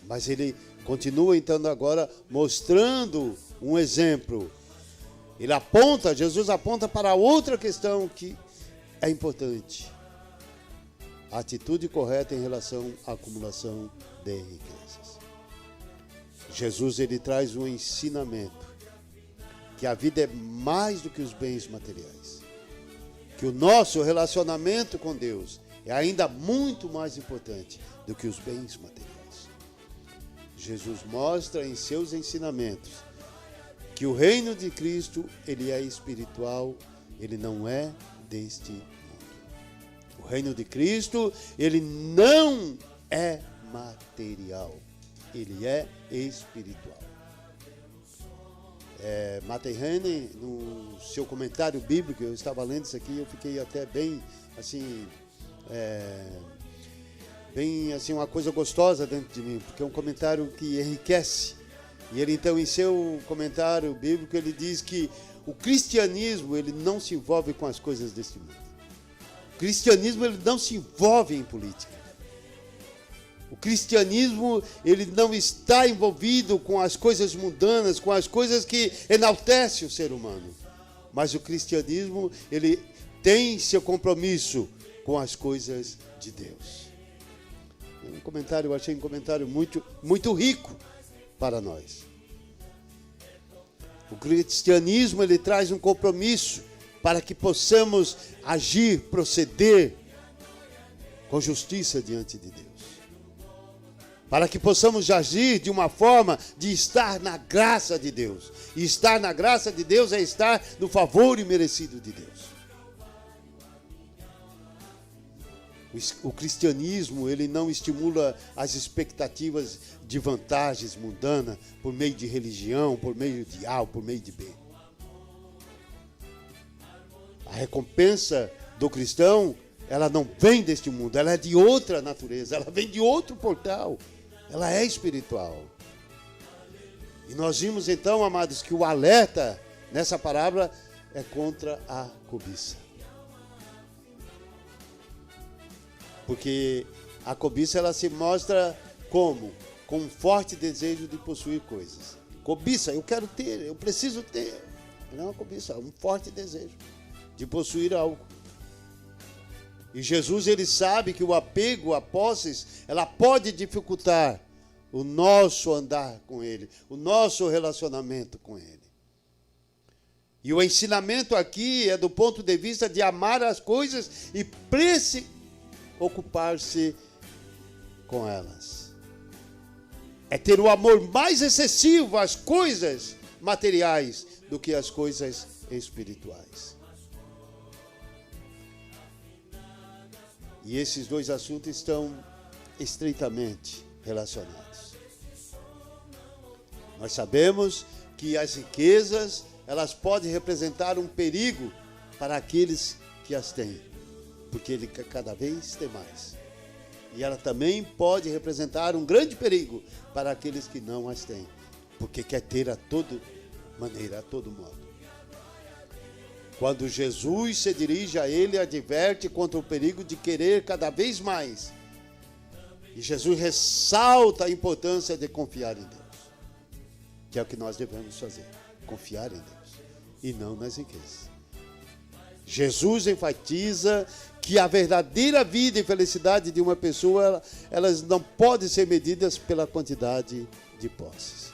mas ele continua então agora mostrando um exemplo. Jesus aponta para outra questão que é importante: a atitude correta em relação à acumulação de riquezas. Jesus, ele traz um ensinamento que a vida é mais do que os bens materiais, que o nosso relacionamento com Deus é ainda muito mais importante do que os bens materiais. Jesus mostra em seus ensinamentos que o reino de Cristo, ele é espiritual, ele não é deste mundo. O reino de Cristo, ele não é material, ele é espiritual. Matt Henry, no seu comentário bíblico, eu estava lendo isso aqui, eu fiquei até bem assim, uma coisa gostosa dentro de mim, porque é um comentário que enriquece. E ele então, em seu comentário bíblico, ele diz que o cristianismo, ele não se envolve com as coisas deste mundo. O cristianismo, ele não se envolve em política. O cristianismo, ele não está envolvido com as coisas mundanas, com as coisas que enaltecem o ser humano. Mas o cristianismo, ele tem seu compromisso com as coisas de Deus. Eu achei um comentário muito, muito rico para nós. O cristianismo, ele traz um compromisso para que possamos agir, proceder com justiça diante de Deus. Para que possamos agir de uma forma de estar na graça de Deus. E estar na graça de Deus é estar no favor imerecido de Deus. O cristianismo, ele não estimula as expectativas de vantagens mundanas por meio de religião, por meio de A ou por meio de B. A recompensa do cristão, ela não vem deste mundo, ela é de outra natureza, ela vem de outro portal, ela é espiritual. E nós vimos então, amados, que o alerta nessa parábola é contra a cobiça. Porque a cobiça, ela se mostra como? Com um forte desejo de possuir coisas. Cobiça, eu quero ter, eu preciso ter. Não é uma cobiça, é um forte desejo de possuir algo. E Jesus, ele sabe que o apego a posses, ela pode dificultar o nosso andar com ele, o nosso relacionamento com ele. E o ensinamento aqui é do ponto de vista de amar as coisas e ocupar-se com elas. É ter o amor mais excessivo às coisas materiais do que às coisas espirituais. E esses dois assuntos estão estreitamente relacionados. Nós sabemos que as riquezas, elas podem representar um perigo para aqueles que as têm, porque ele cada vez tem mais. E ela também pode representar um grande perigo para aqueles que não as têm, porque quer ter a toda maneira, a todo modo. Quando Jesus se dirige a ele, adverte contra o perigo de querer cada vez mais. E Jesus ressalta a importância de confiar em Deus, que é o que nós devemos fazer, confiar em Deus, e não nas riquezas. Jesus enfatiza que a verdadeira vida e felicidade de uma pessoa, elas não podem ser medidas pela quantidade de posses.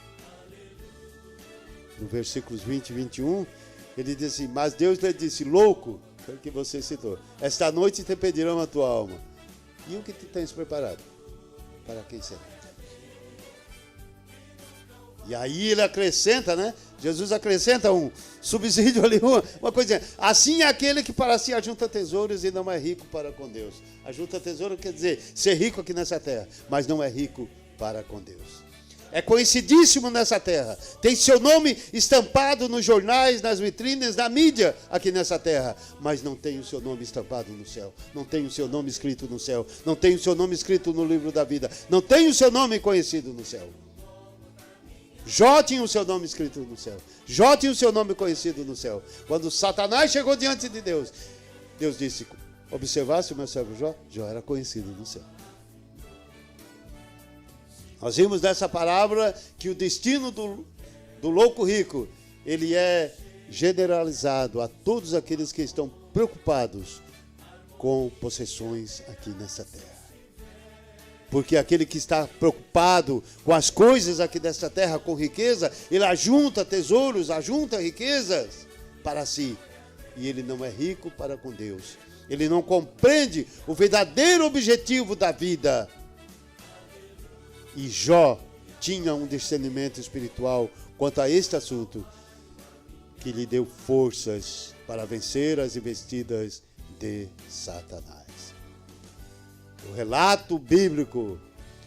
No versículos 20 e 21, ele diz assim: mas Deus lhe disse, louco, foi o que você citou, esta noite te pedirão a tua alma. E o que tu tens preparado? Para quem será? E aí ele acrescenta, né? Jesus acrescenta um subsídio ali, uma coisinha. Assim é aquele que para si ajunta tesouros e não é rico para com Deus. Ajunta tesouro quer dizer ser rico aqui nessa terra, mas não é rico para com Deus. É conhecidíssimo nessa terra. Tem seu nome estampado nos jornais, nas vitrines, na mídia aqui nessa terra. Mas não tem o seu nome estampado no céu. Não tem o seu nome escrito no céu. Não tem o seu nome escrito no livro da vida. Não tem o seu nome conhecido no céu. Jó tinha o seu nome escrito no céu. Jó tinha o seu nome conhecido no céu. Quando Satanás chegou diante de Deus, Deus disse: observasse o meu servo Jó? Jó era conhecido no céu. Nós vimos nessa parábola que o destino do louco rico, ele é generalizado a todos aqueles que estão preocupados com possessões aqui nessa terra. Porque aquele que está preocupado com as coisas aqui desta terra, com riqueza, ele ajunta tesouros, ajunta riquezas para si. E ele não é rico para com Deus. Ele não compreende o verdadeiro objetivo da vida. E Jó tinha um discernimento espiritual quanto a este assunto, que lhe deu forças para vencer as investidas de Satanás. O relato bíblico,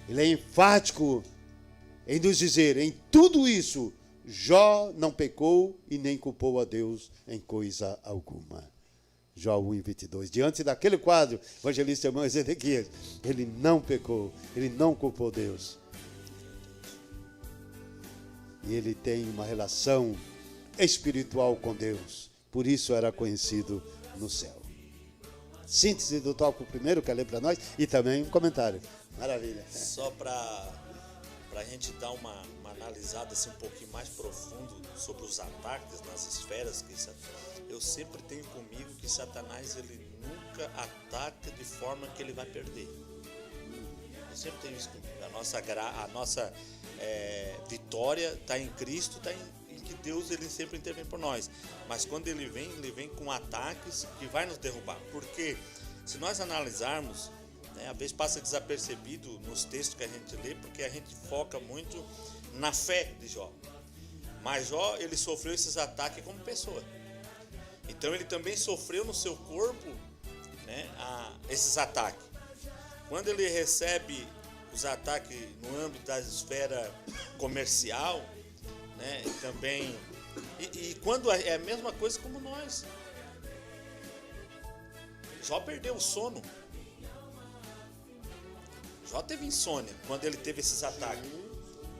ele é enfático em nos dizer, em tudo isso, Jó não pecou e nem culpou a Deus em coisa alguma. Jó 1:22. Diante daquele quadro, o evangelista irmão Ezequias, ele não pecou, ele não culpou Deus. E ele tem uma relação espiritual com Deus, por isso era conhecido no céu. Síntese do tópico primeiro, quer ler para nós? E também um comentário. Maravilha. Só para a gente dar uma analisada assim, um pouquinho mais profundo sobre os ataques nas esferas, eu sempre tenho comigo que Satanás ele nunca ataca de forma que ele vai perder. Eu sempre tenho isso comigo. A nossa vitória está em Cristo, está em que Deus ele sempre intervém por nós. Mas quando ele vem com ataques que vai nos derrubar. Porque se nós analisarmos, às vezes passa desapercebido nos textos que a gente lê, porque a gente foca muito na fé de Jó. Mas Jó, ele sofreu esses ataques como pessoa. Então ele também sofreu no seu corpo, esses ataques. Quando ele recebe os ataques no âmbito da esfera comercial, e também e quando é a mesma coisa como nós. Jó perdeu o sono. Jó teve insônia quando ele teve esses ataques.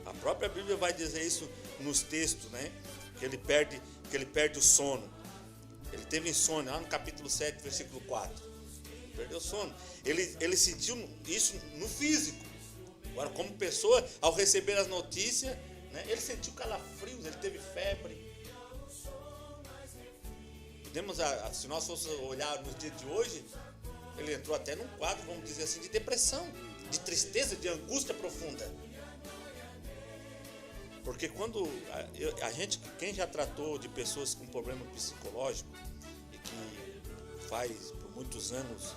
A própria Bíblia vai dizer isso nos textos, que ele perde o sono. Ele teve insônia, lá no capítulo 7, versículo 4. Perdeu o sono. Ele sentiu isso no físico. Agora, como pessoa, ao receber as notícias, ele sentiu calafrios, ele teve febre. Se nós fôssemos olhar nos dias de hoje, ele entrou até num quadro, vamos dizer assim, de depressão, de tristeza, de angústia profunda. Porque quando quem já tratou de pessoas com problema psicológico e que faz por muitos anos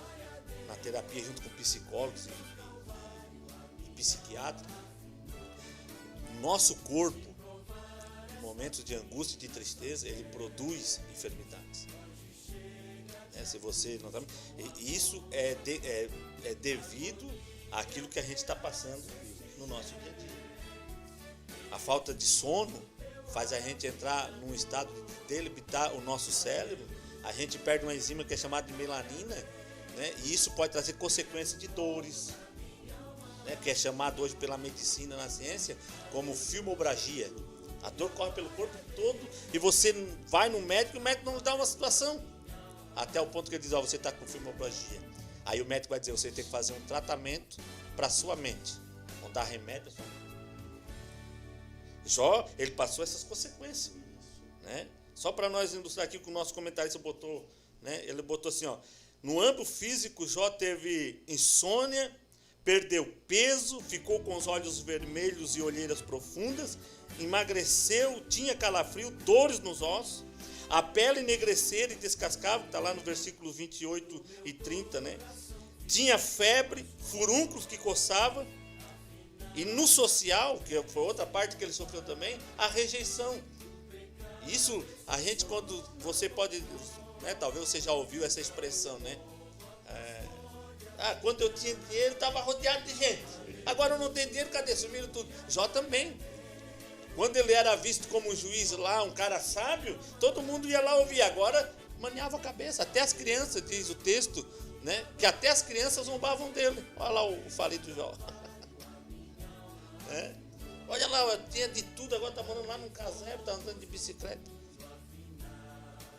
na terapia junto com psicólogos e psiquiatras, nosso corpo, em momentos de angústia e de tristeza, ele produz enfermidades. Se você não tá, isso é devido àquilo que a gente está passando no nosso dia a dia. A falta de sono faz a gente entrar num estado de debilitar o nosso cérebro. A gente perde uma enzima que é chamada de melanina, e isso pode trazer consequências de dores, que é chamado hoje pela medicina, na ciência, como fibromialgia. A dor corre pelo corpo todo e você vai no médico e o médico não dá uma situação. Até o ponto que ele diz, você está com fibromialgia. Aí o médico vai dizer, você tem que fazer um tratamento para a sua mente. Vão dar remédio. Jó, ele passou essas consequências. Só para nós ilustrar aqui com o nosso comentarista botou, né? Ele botou assim, ó, no âmbito físico, Jó teve insônia, perdeu peso, ficou com os olhos vermelhos e olheiras profundas, emagreceu, tinha calafrio, dores nos ossos, a pele enegrecer e descascava, está lá no versículo 28 e 30, né? Tinha febre, furúnculos que coçava, e no social, que foi outra parte que ele sofreu também, a rejeição. Isso, a gente, quando você pode, né, talvez você já ouviu essa expressão, né? Quando eu tinha dinheiro, estava rodeado de gente. Agora eu não tenho dinheiro, cadê? Sumiram tudo. Jó também. Quando ele era visto como um juiz lá, um cara sábio, todo mundo ia lá ouvir. Agora, maniava a cabeça. Até as crianças, diz o texto, né? Que até as crianças zombavam dele. Olha lá o falido Jó. Olha lá, tinha de tudo, agora está morando lá num casebre, está andando de bicicleta.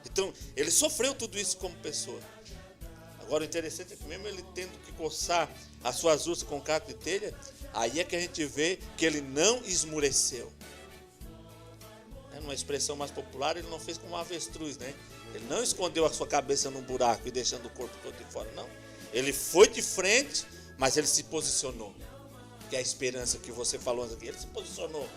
Então, ele sofreu tudo isso como pessoa. Agora, o interessante é que mesmo ele tendo que coçar as suas ursas com caco de telha, aí é que a gente vê que ele não esmureceu. Numa expressão mais popular, ele não fez como um avestruz, né? Ele não escondeu a sua cabeça num buraco e deixando o corpo todo de fora, não. Ele foi de frente, mas ele se posicionou. Que é a esperança que você falou aqui. Ele se posicionou,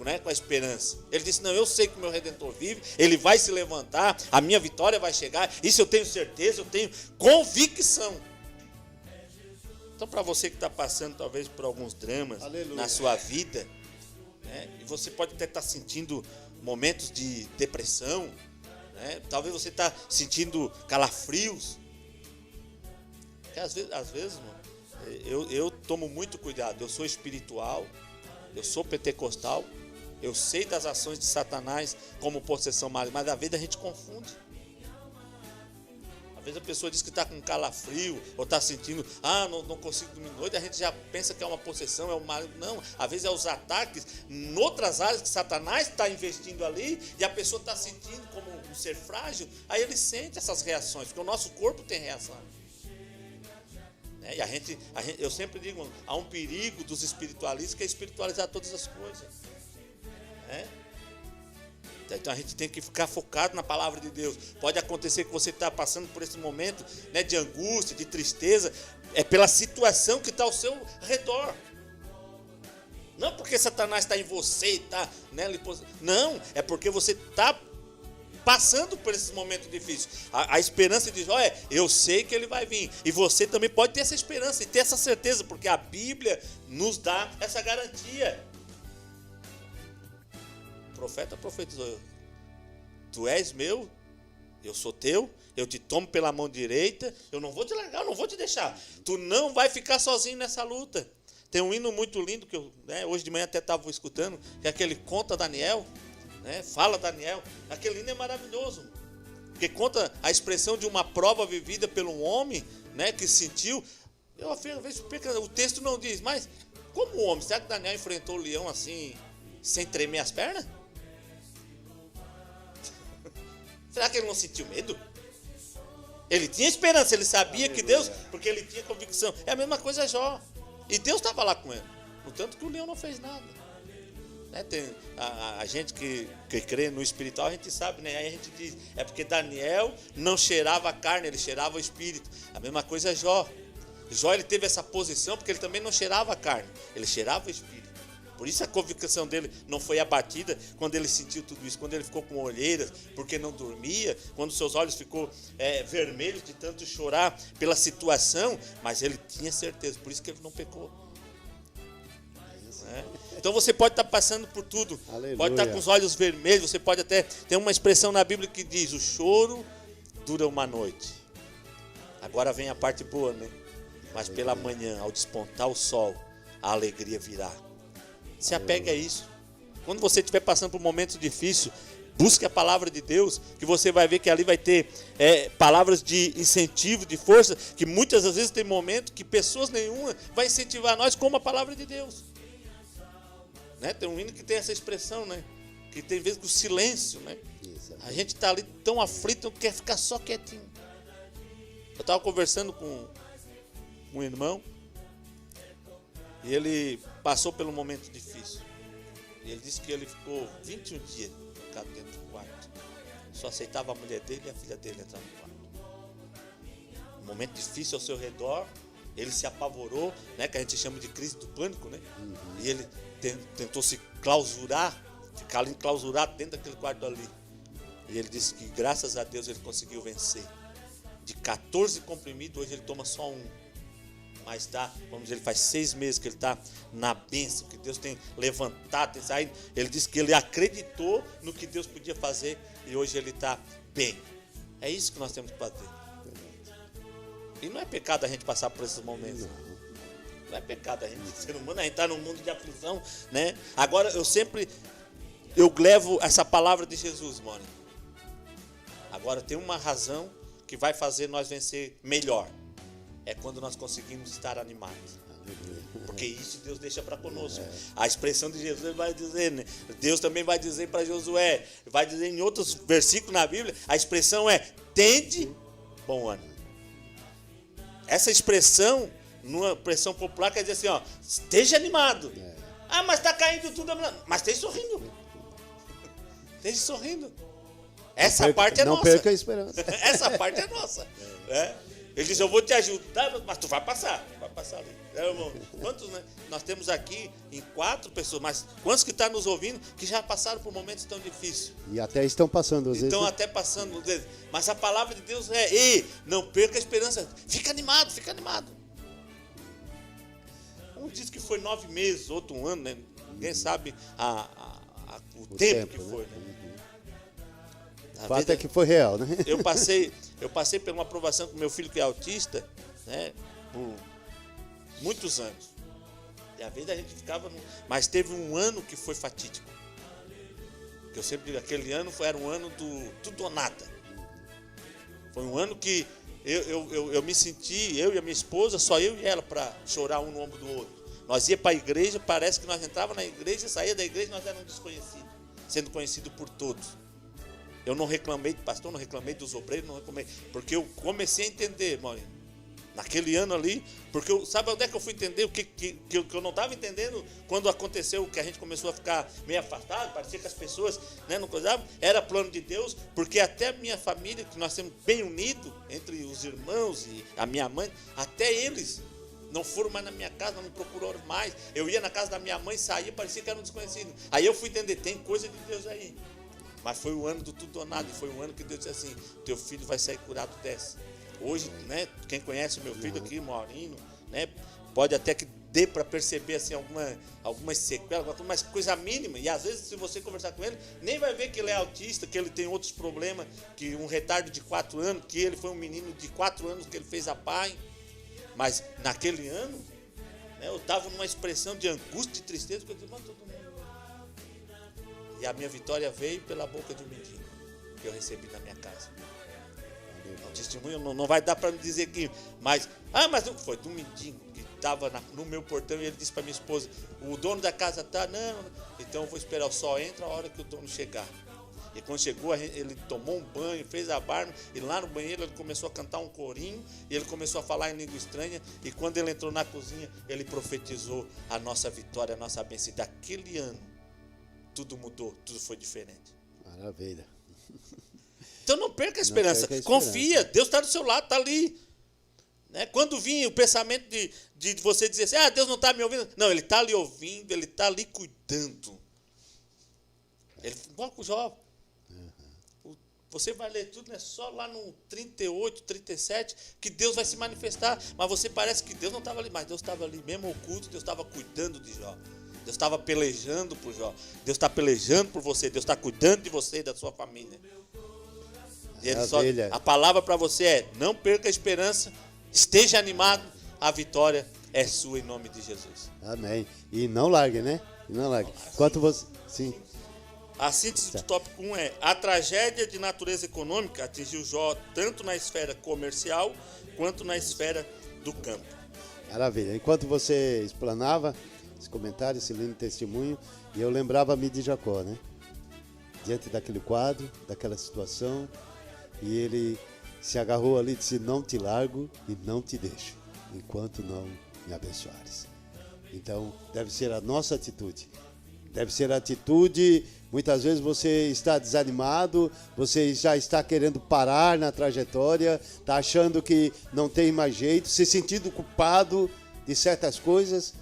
né, com a esperança. Ele disse, não, eu sei que o meu Redentor vive, ele vai se levantar, a minha vitória vai chegar, isso eu tenho certeza, eu tenho convicção. Então, para você que está passando talvez por alguns dramas, aleluia, na sua vida, né, e você pode até estar sentindo momentos de depressão, né, talvez você está sentindo calafrios, porque às vezes, mano, eu tomo muito cuidado. Eu sou espiritual, eu sou pentecostal, eu sei das ações de Satanás como possessão maligna, mas às vezes a gente confunde. Às vezes a pessoa diz que está com calafrio, ou está sentindo, não consigo dormir noite, a gente já pensa que é uma possessão, é um maligno. Não, às vezes é os ataques em outras áreas que Satanás está investindo ali, e a pessoa está sentindo como um ser frágil, aí ele sente essas reações, porque o nosso corpo tem reação. E eu sempre digo, há um perigo dos espiritualistas que é espiritualizar todas as coisas. Então a gente tem que ficar focado na palavra de Deus. Pode acontecer que você está passando por esse momento, né, de angústia, de tristeza, é pela situação que está ao seu redor. Não porque Satanás está em você e está, né, não, é porque você está passando por esses momentos difíceis. A esperança de Jó é, eu sei que ele vai vir. E você também pode ter essa esperança e ter essa certeza, porque a Bíblia nos dá essa garantia. O profeta profetizou, tu és meu, eu sou teu, eu te tomo pela mão direita, eu não vou te largar, eu não vou te deixar. Tu não vai ficar sozinho nessa luta. Tem um hino muito lindo que eu, né, hoje de manhã até estava escutando, que é aquele Conta Daniel. Fala Daniel, aquele hino é maravilhoso, porque conta a expressão de uma prova vivida pelo um homem, né, que sentiu. Eu às vezes o texto não diz, mas como o homem, será que Daniel enfrentou o leão assim, sem tremer as pernas? Será que ele não sentiu medo? Ele tinha esperança, ele sabia que Deus, porque ele tinha convicção. É a mesma coisa Jó, e Deus estava lá com ele, no tanto que o leão não fez nada. Tem a gente que crê no espiritual, a gente sabe, né? Aí a gente diz, é porque Daniel não cheirava a carne, ele cheirava o espírito. A mesma coisa é Jó. Jó, ele teve essa posição porque ele também não cheirava a carne, ele cheirava o espírito. Por isso a convicção dele não foi abatida quando ele sentiu tudo isso, quando ele ficou com olheiras, porque não dormia, quando seus olhos ficou vermelhos de tanto chorar pela situação, mas ele tinha certeza, por isso que ele não pecou. Então você pode estar passando por tudo, aleluia, pode estar com os olhos vermelhos, você pode até ter uma expressão na Bíblia que diz, o choro dura uma noite. Agora vem a parte boa, né? Mas pela manhã, ao despontar o sol, a alegria virá. Se apegue a isso. Quando você estiver passando por momentos difíceis, busque a palavra de Deus, que você vai ver que ali vai ter palavras de incentivo, de força, que muitas das vezes tem momentos que pessoas nenhuma vai incentivar nós como a palavra de Deus. Tem um hino que tem essa expressão, né? Que tem vezes com o silêncio, né? A gente está ali tão aflito, quer ficar só quietinho. Eu estava conversando com um irmão e ele passou por um momento difícil. E ele disse que ele ficou 21 dias ficado dentro do quarto, só aceitava a mulher dele e a filha dele entrar no quarto. Um momento difícil ao seu redor, ele se apavorou, né, que a gente chama de crise do pânico, né? E ele tentou se clausurar, ficar ali enclausurado dentro daquele quarto ali. E ele disse que graças a Deus ele conseguiu vencer. De 14 comprimidos, hoje ele toma só um. Mas tá, vamos dizer, ele faz 6 meses que ele está na bênção, que Deus tem levantado, tem saído. Ele disse que ele acreditou no que Deus podia fazer e hoje ele está bem. É isso que nós temos que fazer. E não é pecado a gente passar por esses momentos. Não é pecado a gente ser humano, a gente está num mundo de aflição, né? Agora eu levo essa palavra de Jesus, mano. Agora tem uma razão que vai fazer nós vencer melhor. É quando nós conseguimos estar animados. Porque isso Deus deixa para conosco. A expressão de Jesus ele vai dizer, né? Deus também vai dizer para Josué, vai dizer em outros versículos na Bíblia, a expressão é: tende bom ânimo. Essa expressão, numa expressão popular, quer dizer assim, ó, esteja animado. Ah, mas está caindo tudo. Mas esteja sorrindo. Esteja sorrindo. Essa parte é nossa. Não perca a esperança. Essa parte é nossa. Ele diz, eu vou te ajudar, mas tu vai passar. Vai passar ali. Irmão, quantos, né? Nós temos aqui em 4 pessoas, mas quantos que estão nos ouvindo que já passaram por momentos tão difíceis? E até estão passando, às vezes. Estão até passando, às vezes. Mas a palavra de Deus é: ei, não perca a esperança. Fica animado, fica animado. Um diz que foi 9 meses, outro 1 ano, né? Ninguém sabe o tempo que foi, né? O fato é que foi real, né? Eu passei por uma aprovação com meu filho que é autista, né, por muitos anos. E às vezes a gente ficava... Mas teve um ano que foi fatídico. Que eu sempre digo, aquele ano era um ano do tudo ou nada. Foi um ano que eu me senti, eu e a minha esposa, só eu e ela, para chorar um no ombro do outro. Nós ia para a igreja, parece que nós entrava na igreja, saía da igreja, nós éramos desconhecidos, sendo conhecido por todos. Eu não reclamei do pastor, não reclamei dos obreiros, não reclamei, porque eu comecei a entender, Maurinho, naquele ano ali, porque sabe onde é que eu fui entender o que eu não estava entendendo quando aconteceu, que a gente começou a ficar meio afastado, parecia que as pessoas, né, não coisavam, era plano de Deus, porque até a minha família, que nós temos bem unido, entre os irmãos e a minha mãe, até eles não foram mais na minha casa, não me procuraram mais. Eu ia na casa da minha mãe, saía, parecia que era um desconhecido. Aí eu fui entender, tem coisa de Deus aí. Mas foi o ano do tudo ou nada, foi o ano que Deus disse assim: teu filho vai sair curado dessa. Hoje, né, quem conhece o meu filho aqui, Maurinho, né, pode até que dê para perceber assim, algumas sequelas, mas coisa mínima. E às vezes, se você conversar com ele, nem vai ver que ele é autista, que ele tem outros problemas, que um retardo de 4 anos, que ele foi um menino de 4 anos que ele fez a pai. Mas naquele ano, né, eu estava numa expressão de angústia, de tristeza, que eu disse, mas todo mundo. E a minha vitória veio pela boca de um mendigo que eu recebi na minha casa. O testemunho não vai dar para me dizer que, mas não foi de um mendigo que estava no meu portão e ele disse para minha esposa: o dono da casa tá, não, então eu vou esperar, eu só entro a hora que o dono chegar. E quando chegou, ele tomou um banho, fez a barba, e lá no banheiro ele começou a cantar um corinho, e ele começou a falar em língua estranha, e quando ele entrou na cozinha, ele profetizou a nossa vitória, a nossa bênção. E daquele ano, tudo mudou, tudo foi diferente. Maravilha. Então não perca a esperança. Confia, Deus está do seu lado, está ali. Né? Quando vinha o pensamento de você dizer assim, Deus não está me ouvindo. Não, Ele está ali ouvindo, Ele está ali cuidando. Ele igual com o Jó. Você vai ler tudo, né? Só lá no 38, 37, que Deus vai se manifestar. Mas você parece que Deus não estava ali, mas Deus estava ali mesmo oculto, Deus estava cuidando de Jó. Deus estava pelejando por Jó. Deus está pelejando por você. Deus está cuidando de você e da sua família. E a palavra para você é: não perca a esperança, esteja animado, a vitória é sua em nome de Jesus. Amém. E não largue, né? Não largue. Enquanto você... Sim. A síntese do tópico 1 é: a tragédia de natureza econômica atingiu Jó tanto na esfera comercial quanto na esfera do campo. Maravilha. Enquanto você explanava esse comentário, esse lindo testemunho, e eu lembrava-me de Jacó, né? Diante daquele quadro, daquela situação, e ele se agarrou ali e disse: não te largo e não te deixo, enquanto não me abençoares. Então, deve ser a nossa atitude. Deve ser atitude. Muitas vezes você está desanimado, você já está querendo parar na trajetória, está achando que não tem mais jeito, se sentindo culpado de certas coisas.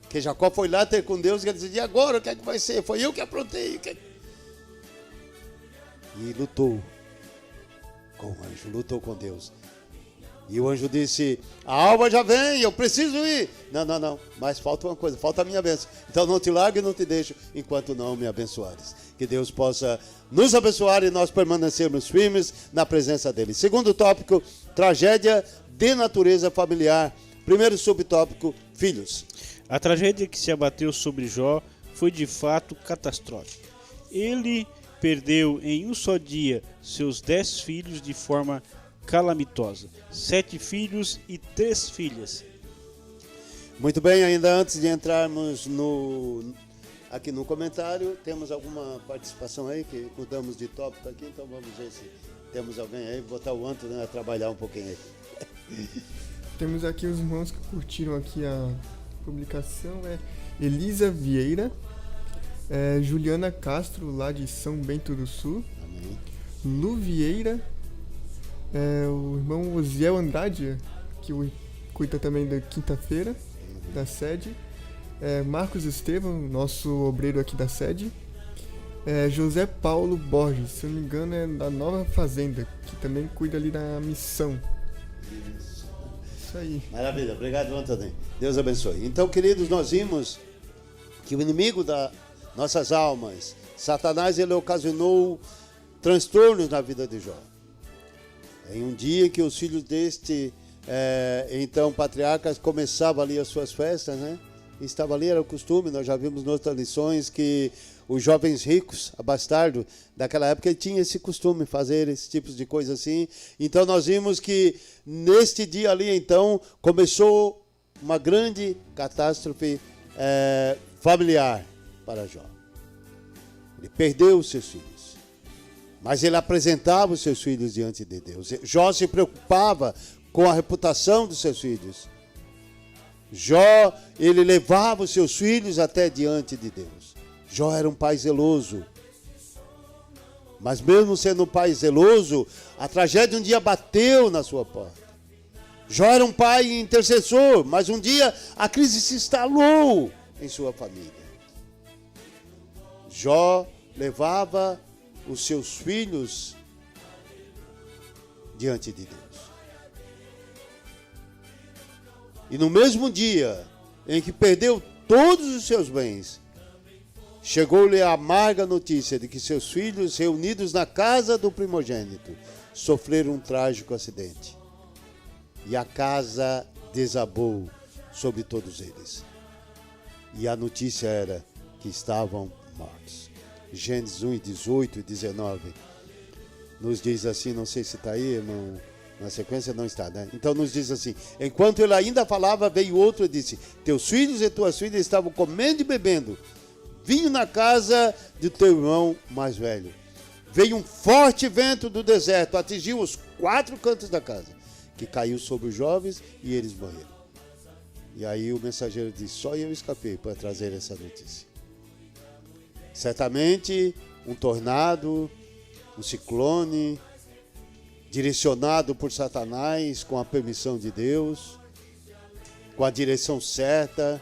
Que Jacó foi lá ter com Deus e ele disse, e agora o que é que vai ser? Foi eu que aprontei. E lutou com o anjo, lutou com Deus. E o anjo disse, a alva já vem, eu preciso ir. Não, mas falta uma coisa, falta a minha bênção. Então não te largo e não te deixo enquanto não me abençoares. Que Deus possa nos abençoar e nós permanecermos firmes na presença dele. Segundo tópico, tragédia de natureza familiar. Primeiro subtópico, filhos. A tragédia que se abateu sobre Jó foi de fato catastrófica. Ele perdeu em um só dia seus 10 filhos de forma calamitosa, 7 filhos e 3 filhas. Muito bem, ainda antes de entrarmos aqui no comentário, temos alguma participação aí, que mudamos de tópico aqui, então vamos ver se temos alguém aí, botar o Antônio a trabalhar um pouquinho aí. Temos aqui os irmãos que curtiram aqui a publicação, Elisa Vieira, Juliana Castro, lá de São Bento do Sul, Amém. Lu Vieira, o irmão Osiel Andrade, que cuida também da quinta-feira, da sede, Marcos Estevam, nosso obreiro aqui da sede, José Paulo Borges, se não me engano é da Nova Fazenda, que também cuida ali da missão. Isso aí. Maravilha, obrigado, Antônio. Deus abençoe. Então, queridos, nós vimos que o inimigo das nossas almas, Satanás, ele ocasionou transtornos na vida de Jó. Em um dia que os filhos deste, então, patriarcas, começavam ali as suas festas, né? Estava ali, era o costume, nós já vimos em outras lições que os jovens ricos, abastardos daquela época, tinham esse costume de fazer esse tipo de coisa assim. Então nós vimos que neste dia ali, então, começou uma grande catástrofe familiar para Jó. Ele perdeu os seus filhos, mas ele apresentava os seus filhos diante de Deus. Jó se preocupava com a reputação dos seus filhos. Jó, ele levava os seus filhos até diante de Deus. Jó era um pai zeloso. Mas mesmo sendo um pai zeloso, a tragédia um dia bateu na sua porta. Jó era um pai intercessor, mas um dia a crise se instalou em sua família. Jó levava os seus filhos diante de Deus. E no mesmo dia em que perdeu todos os seus bens, chegou-lhe a amarga notícia de que seus filhos, reunidos na casa do primogênito, sofreram um trágico acidente. E a casa desabou sobre todos eles. E a notícia era que estavam mortos. Gênesis 1, 18 e 19 nos diz assim, não sei se está aí, irmão. Na sequência não está, né? Então nos diz assim, enquanto ele ainda falava, veio outro e disse, teus filhos e tuas filhas estavam comendo e bebendo vinho na casa de teu irmão mais velho. Veio um forte vento do deserto, atingiu os 4 cantos da casa, que caiu sobre os jovens e eles morreram. E aí o mensageiro disse, só eu escapei para trazer essa notícia. Certamente um tornado, um ciclone, direcionado por Satanás, com a permissão de Deus, com a direção certa.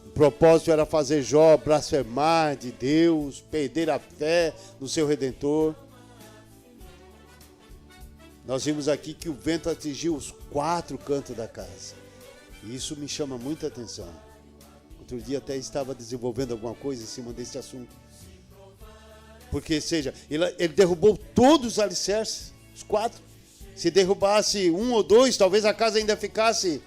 O propósito era fazer Jó blasfemar de Deus, perder a fé no seu Redentor. Nós vimos aqui que o vento atingiu os 4 cantos da casa. E isso me chama muita atenção. Outro dia até estava desenvolvendo alguma coisa em cima desse assunto. Porque, seja, ele derrubou todos os alicerces, os 4. Se derrubasse 1 ou 2, talvez a casa ainda ficasse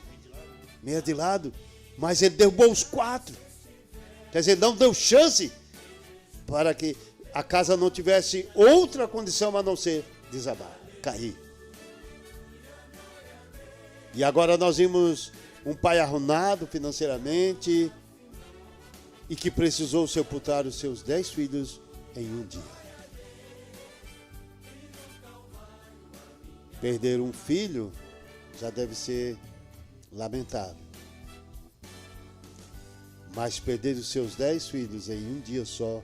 meia de lado. Mas ele derrubou os 4. Quer dizer, não deu chance para que a casa não tivesse outra condição a não ser desabar, cair. E agora nós vimos um pai arruinado financeiramente e que precisou sepultar os seus 10 filhos em um dia. Perder um filho já deve ser lamentável. Mas perder os seus 10 filhos em um dia só.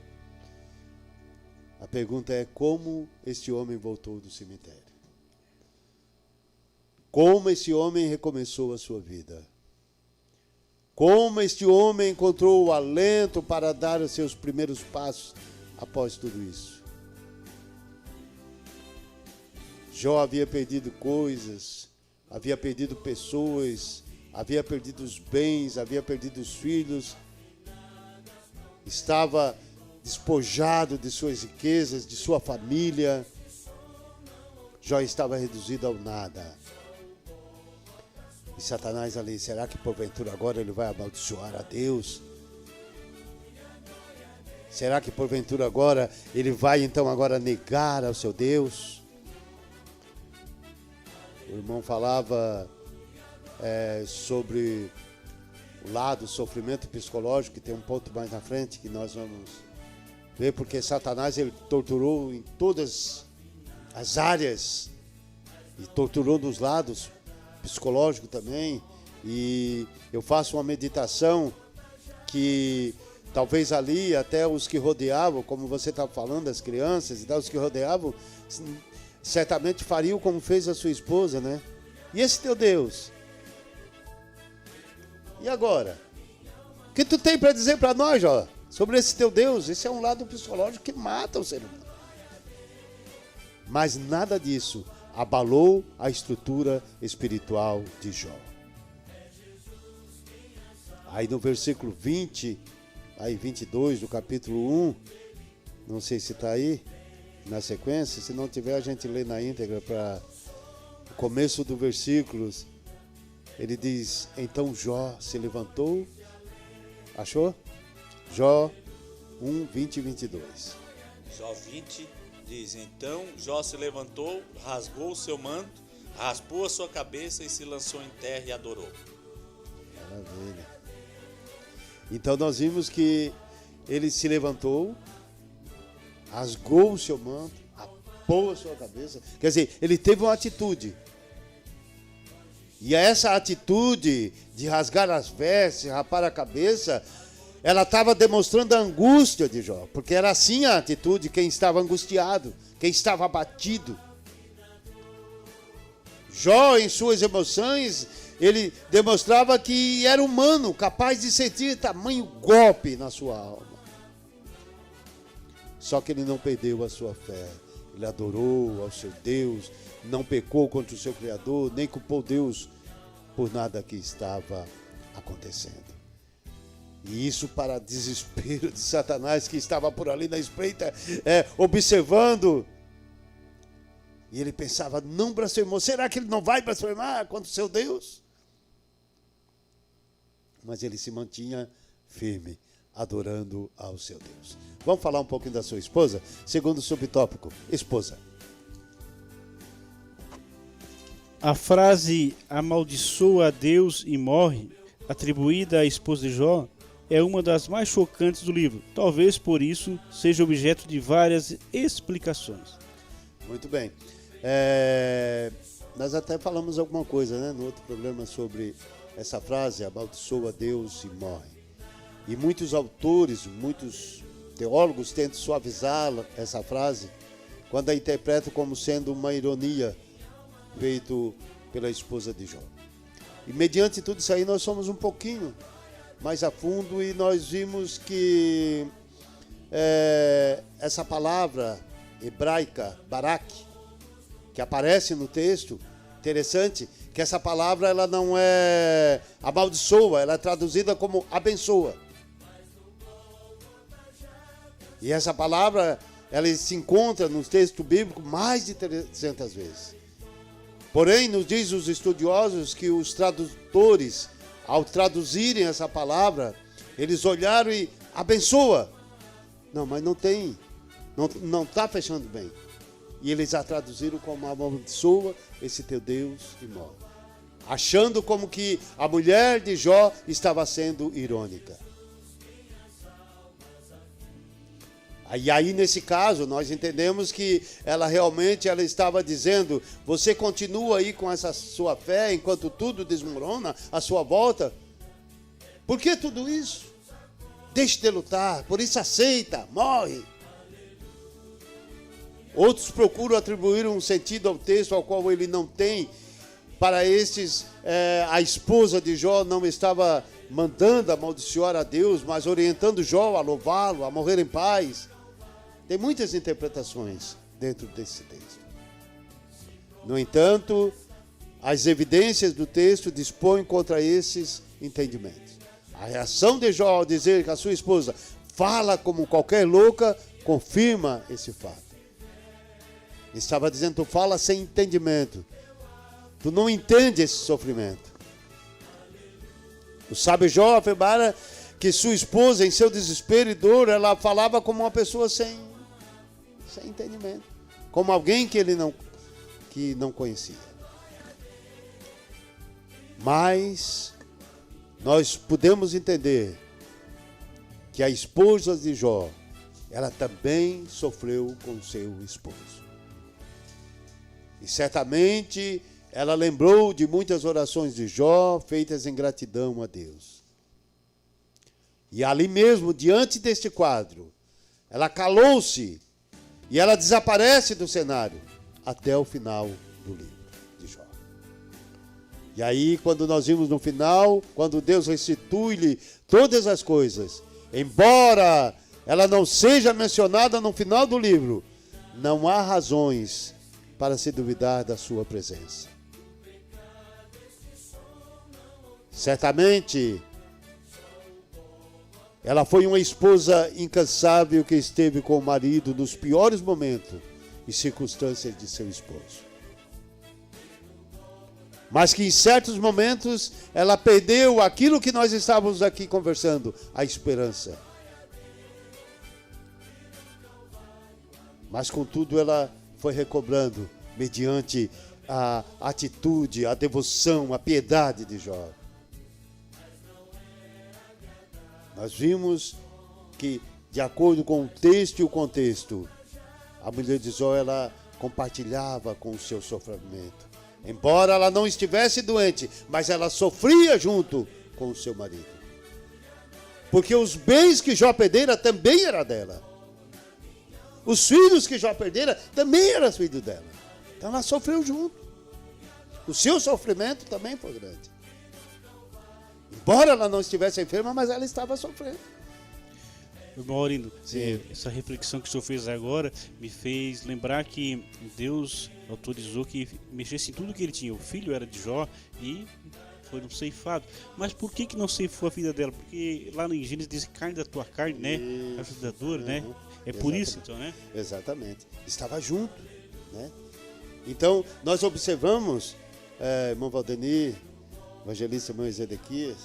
A pergunta é: como este homem voltou do cemitério? Como este homem recomeçou a sua vida? Como este homem encontrou o alento para dar os seus primeiros passos após tudo isso? Jó havia perdido coisas, havia perdido pessoas, havia perdido os bens, havia perdido os filhos, estava despojado de suas riquezas, de sua família. Jó estava reduzido ao nada. E Satanás ali, será que porventura agora ele vai amaldiçoar a Deus? Será que porventura agora ele vai então agora negar ao seu Deus? O irmão falava sobre o lado do sofrimento psicológico, que tem um ponto mais na frente que nós vamos ver, porque Satanás ele torturou em todas as áreas e torturou dos lados psicológico também. E eu faço uma meditação que talvez ali até os que rodeavam, como você está falando, as crianças e tal, os que rodeavam certamente fariam como fez a sua esposa, né? E esse teu Deus? E agora? O que tu tem para dizer para nós, ó, sobre esse teu Deus? Esse é um lado psicológico que mata o ser humano. Mas nada disso abalou a estrutura espiritual de Jó. Aí no versículo 20, aí 22 do capítulo 1, não sei se está aí na sequência, se não tiver a gente lê na íntegra para o começo do versículo. Ele diz: então Jó se levantou, achou? Jó 1, 20 e 22. Jó 20 diz: então Jó se levantou, rasgou o seu manto, raspou a sua cabeça e se lançou em terra e adorou. Maravilha. Então nós vimos que ele se levantou, rasgou o seu manto, rapou a sua cabeça. Quer dizer, ele teve uma atitude. E essa atitude de rasgar as vestes, rapar a cabeça, ela estava demonstrando a angústia de Jó, porque era assim a atitude de quem estava angustiado, quem estava abatido. Jó, em suas emoções, ele demonstrava que era humano, capaz de sentir tamanho golpe na sua alma. Só que ele não perdeu a sua fé, ele adorou ao seu Deus, não pecou contra o seu Criador, nem culpou Deus por nada que estava acontecendo. E isso para desespero de Satanás, que estava por ali na espreita, observando. E ele pensava: não blasfemou, será que ele não vai blasfemar contra o seu Deus? Mas ele se mantinha firme, adorando ao seu Deus. Vamos falar um pouquinho da sua esposa? Segundo subtópico, esposa. A frase amaldiçoa a Deus e morre, atribuída à esposa de Jó, é uma das mais chocantes do livro. Talvez por isso seja objeto de várias explicações. Muito bem. Nós até falamos alguma coisa, né, no outro programa sobre essa frase, amaldiçoa a Deus e morre. E muitos autores, muitos teólogos tentam suavizar essa frase quando a interpretam como sendo uma ironia feito pela esposa de Jó. E mediante tudo isso aí nós somos um pouquinho mais a fundo e nós vimos que essa palavra hebraica, barak, que aparece no texto, interessante, que essa palavra ela não é amaldiçoa, ela é traduzida como abençoa. E essa palavra, ela se encontra no texto bíblico mais de 300 vezes. Porém, nos diz os estudiosos que os tradutores, ao traduzirem essa palavra, eles olharam e abençoa. Não, mas não tem, não está fechando bem. E eles a traduziram como abençoa esse teu Deus e morre. Achando como que a mulher de Jó estava sendo irônica. E aí, nesse caso, nós entendemos que ela realmente estava dizendo: você continua aí com essa sua fé enquanto tudo desmorona à sua volta? Por que tudo isso? deixe de lutar, por isso aceita, morre. Outros procuram atribuir um sentido ao texto ao qual ele não tem. Para esses, a esposa de Jó não estava mandando amaldiçoar a Deus, mas orientando Jó a louvá-lo, a morrer em paz. Tem muitas interpretações dentro desse texto. No entanto, as evidências do texto dispõem contra esses entendimentos. A reação de Jó ao dizer que a sua esposa fala como qualquer louca confirma esse fato. Ele estava dizendo: tu fala sem entendimento. Tu não entende esse sofrimento. O sábio Jó afirmara que sua esposa, em seu desespero e dor, ela falava como uma pessoa sem entendimento. Como alguém que não conhecia. Mas nós podemos entender que a esposa de Jó, ela também sofreu com seu esposo. E certamente ela lembrou de muitas orações de Jó feitas em gratidão a Deus. E ali mesmo, diante deste quadro, ela calou-se e ela desaparece do cenário até o final do livro de Jó. E aí, quando nós vimos no final, quando Deus restitui-lhe todas as coisas, embora ela não seja mencionada no final do livro, não há razões para se duvidar da sua presença. Certamente, ela foi uma esposa incansável que esteve com o marido nos piores momentos e circunstâncias de seu esposo. Mas que em certos momentos ela perdeu aquilo que nós estávamos aqui conversando, a esperança. Mas contudo ela foi recobrando mediante a atitude, a devoção, a piedade de Jó. Nós vimos que, de acordo com o texto e o contexto, a mulher de Jó, ela compartilhava com o seu sofrimento. Embora ela não estivesse doente, mas ela sofria junto com o seu marido. Porque os bens que Jó perdera também era dela. Os filhos que Jó perdera também eram filhos dela. Então ela sofreu junto. O seu sofrimento também foi grande. Embora ela não estivesse enferma, mas ela estava sofrendo. Maurindo, essa reflexão que o senhor fez agora me fez lembrar que Deus autorizou que mexesse em tudo que ele tinha. O filho era de Jó e foi ceifado. Mas por que não ceifou a vida dela? Porque lá em Gênesis diz: carne da tua carne, né? A ajudadora, né? É por isso, então, né? Exatamente. Estava junto, né? Então, nós observamos, irmão Valdemir, evangelista irmão Ezequias,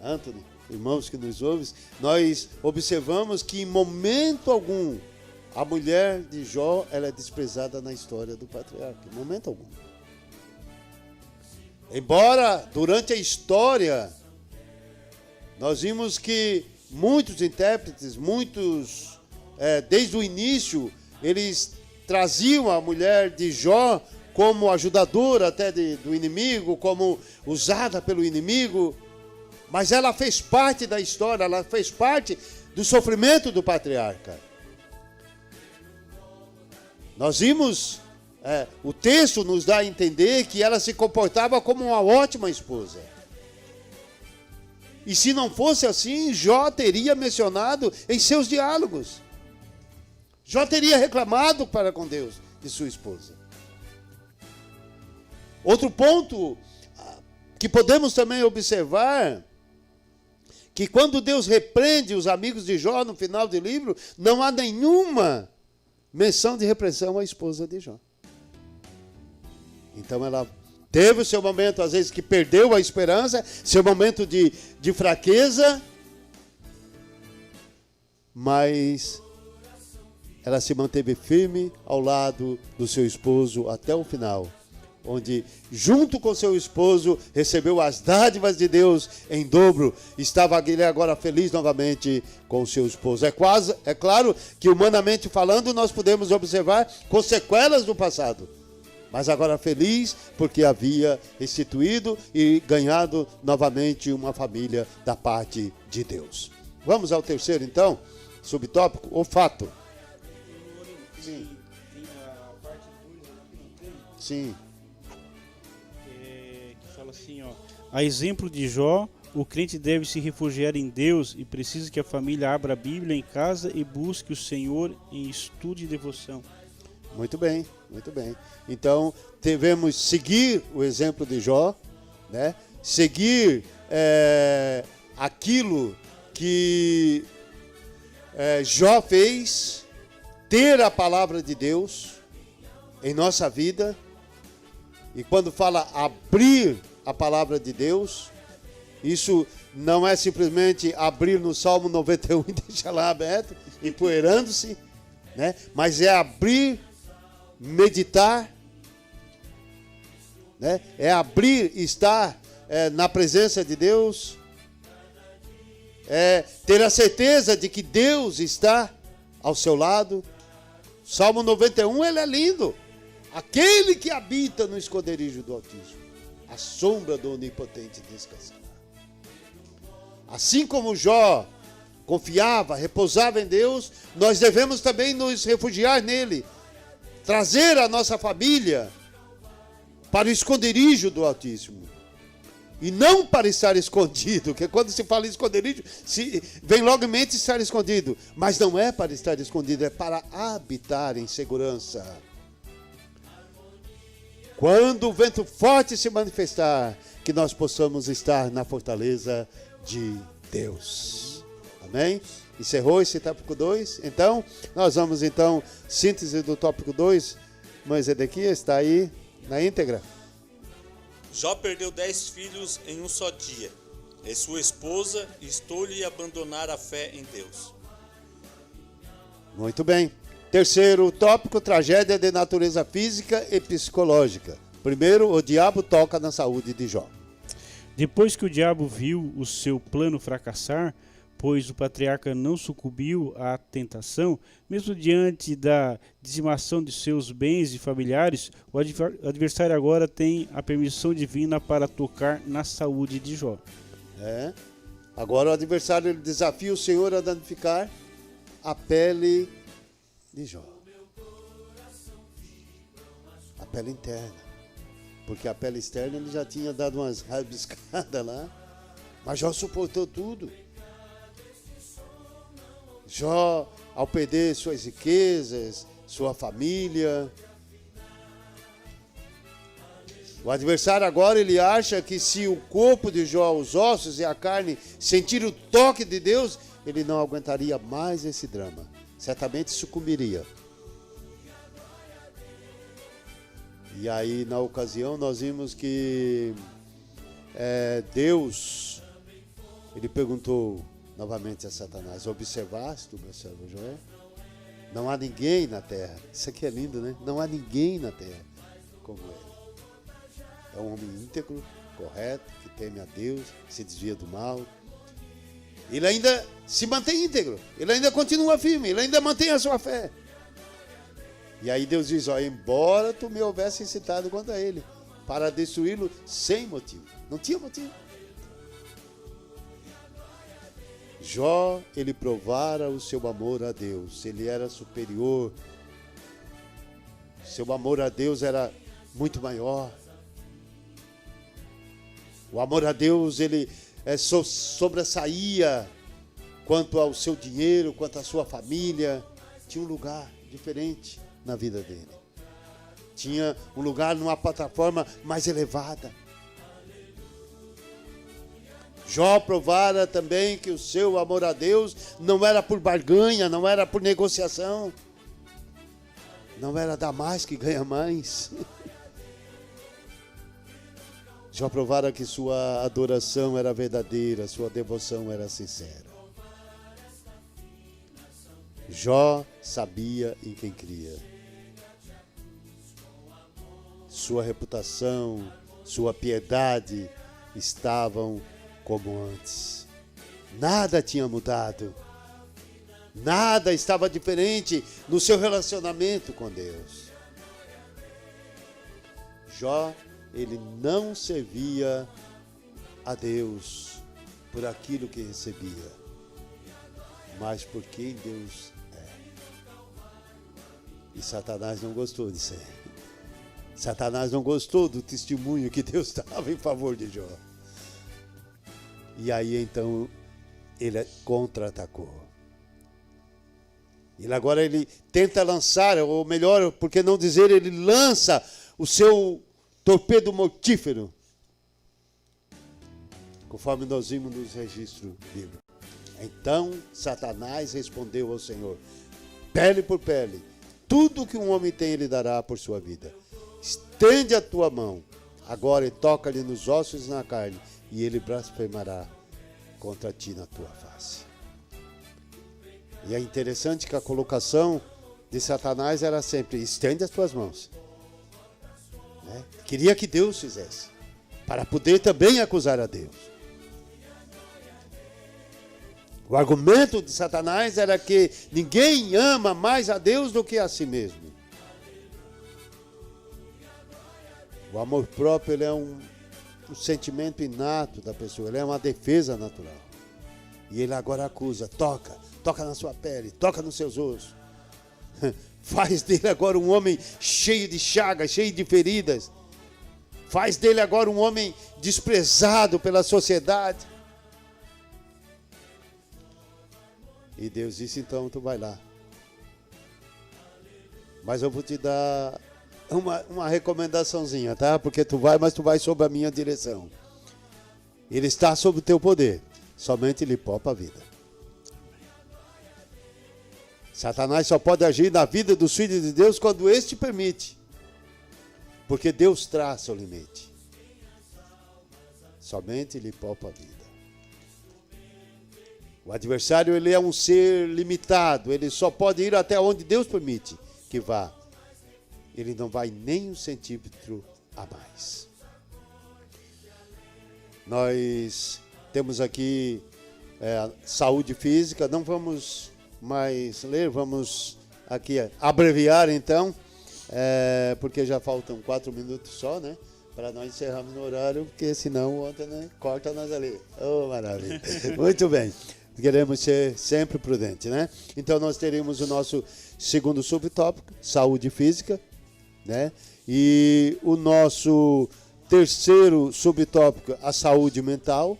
Anthony, irmãos que nos ouvem, nós observamos que em momento algum a mulher de Jó ela é desprezada na história do patriarca, em momento algum. Embora durante a história nós vimos que muitos intérpretes, desde o início, eles traziam a mulher de Jó como ajudadora até do inimigo, como usada pelo inimigo, mas ela fez parte da história, ela fez parte do sofrimento do patriarca. Nós vimos, o texto nos dá a entender que ela se comportava como uma ótima esposa. E se não fosse assim, Jó teria mencionado em seus diálogos. Jó teria reclamado para com Deus de sua esposa. Outro ponto que podemos também observar, que quando Deus repreende os amigos de Jó no final do livro, não há nenhuma menção de repreensão à esposa de Jó. Então ela teve o seu momento, às vezes, que perdeu a esperança, seu momento de fraqueza, mas ela se manteve firme ao lado do seu esposo até o final, onde, junto com seu esposo, recebeu as dádivas de Deus em dobro. Estava ele agora feliz novamente com o seu esposo. É claro que, humanamente falando, nós podemos observar com sequelas do passado, mas agora feliz porque havia restituído e ganhado novamente uma família da parte de Deus. Vamos ao terceiro, então, subtópico, o fato. Sim. Tem a parte 2 aqui, não tem? Sim. Que fala assim, ó. A exemplo de Jó, o crente deve se refugiar em Deus e precisa que a família abra a Bíblia em casa e busque o Senhor em estudo e devoção. Muito bem, muito bem. Então, devemos seguir o exemplo de Jó, né? Seguir aquilo que Jó fez, ter a palavra de Deus em nossa vida. E quando fala abrir a palavra de Deus, isso não é simplesmente abrir no Salmo 91 e deixar lá aberto, empoeirando-se, né? Mas é abrir, meditar, né? É abrir, estar na presença de Deus, é ter a certeza de que Deus está ao seu lado. Salmo 91, ele é lindo. Aquele que habita no esconderijo do Altíssimo, a sombra do Onipotente descansará. Assim como Jó confiava, repousava em Deus, nós devemos também nos refugiar nele, trazer a nossa família para o esconderijo do Altíssimo. E não para estar escondido, porque quando se fala em esconderijo, vem logo em mente estar escondido. Mas não é para estar escondido, é para habitar em segurança. Quando o vento forte se manifestar, que nós possamos estar na fortaleza de Deus. Amém? Encerrou esse tópico 2. Então, nós vamos síntese do tópico 2. Mãe Zedequias, está aí na íntegra. Jó perdeu 10 filhos em um só dia. E sua esposa estou-lhe abandonar a fé em Deus. Muito bem. Terceiro tópico, tragédia de natureza física e psicológica. Primeiro, o diabo toca na saúde de Jó. Depois que o diabo viu o seu plano fracassar, pois o patriarca não sucumbiu à tentação, mesmo diante da dizimação de seus bens e familiares, o adversário agora tem a permissão divina para tocar na saúde de Jó. Agora o adversário desafia o Senhor a danificar a pele de Jó. A pele interna. Porque a pele externa ele já tinha dado umas rabiscadas lá. Mas Jó suportou tudo. Jó, ao perder suas riquezas, sua família. O adversário agora ele acha que se o corpo de Jó, os ossos e a carne sentir o toque de Deus, ele não aguentaria mais esse drama. Certamente sucumbiria. E aí, na ocasião, nós vimos que Deus, ele perguntou novamente a Satanás: observaste o meu servo Jó? Não há ninguém na terra. Isso aqui é lindo, né? Não há ninguém na terra como ele. É um homem íntegro, correto, que teme a Deus, se desvia do mal. Ele ainda se mantém íntegro, ele ainda continua firme, ele ainda mantém a sua fé. E aí Deus diz: ó, embora tu me houvesse incitado contra ele, para destruí-lo sem motivo. Não tinha motivo. Jó, ele provara o seu amor a Deus, ele era superior. Seu amor a Deus era muito maior. O amor a Deus, ele sobressaía quanto ao seu dinheiro, quanto à sua família. Tinha um lugar diferente na vida dele. Tinha um lugar numa plataforma mais elevada. Jó provara também que o seu amor a Deus não era por barganha, não era por negociação. Não era dar mais que ganha mais. Jó provara que sua adoração era verdadeira, sua devoção era sincera. Jó sabia em quem cria. Sua reputação, sua piedade estavam como antes. Nada tinha mudado. Nada estava diferente no seu relacionamento com Deus. Jó, ele não servia a Deus por aquilo que recebia. mas por quem Deus é. E Satanás não gostou disso aí. Satanás não gostou do testemunho que Deus dava em favor de Jó. E aí então ele contra-atacou. Agora ele tenta lançar, ou melhor, por que não dizer, ele lança o seu torpedo mortífero, conforme nós vimos nos registros bíblicos. Então Satanás respondeu ao Senhor: pele por pele, tudo que um homem tem ele dará por sua vida. Estende a tua mão agora e toca-lhe nos ossos e na carne, e ele blasfemará contra ti na tua face. E é interessante que a colocação de Satanás era sempre: estende as tuas mãos. Né? Queria que Deus fizesse, para poder também acusar a Deus. O argumento de Satanás era que ninguém ama mais a Deus do que a si mesmo. O amor próprio ele é um sentimento inato da pessoa, ele é uma defesa natural. E ele agora acusa: toca na sua pele, toca nos seus ossos. Faz dele agora um homem cheio de chagas, cheio de feridas. Faz dele agora um homem desprezado pela sociedade. E Deus disse: então tu vai lá. Mas eu vou te dar uma recomendaçãozinha, tá? Porque tu vai, mas tu vai sob a minha direção. Ele está sob o teu poder. Somente lhe poupa a vida. Satanás só pode agir na vida dos filhos de Deus quando este permite. Porque Deus traça o limite. Somente lhe poupa a vida. O adversário ele é um ser limitado. Ele só pode ir até onde Deus permite que vá. Ele não vai nem um centímetro a mais. Nós temos aqui saúde física. Não vamos mais ler, vamos aqui abreviar então, porque já faltam 4 minutos só, né? Para nós encerrarmos no horário, porque senão ontem, né, corta nós ali. Oh, maravilha. Muito bem. Queremos ser sempre prudentes, né? Então nós teríamos o nosso segundo subtópico, saúde física, né? E o nosso terceiro subtópico, a saúde mental,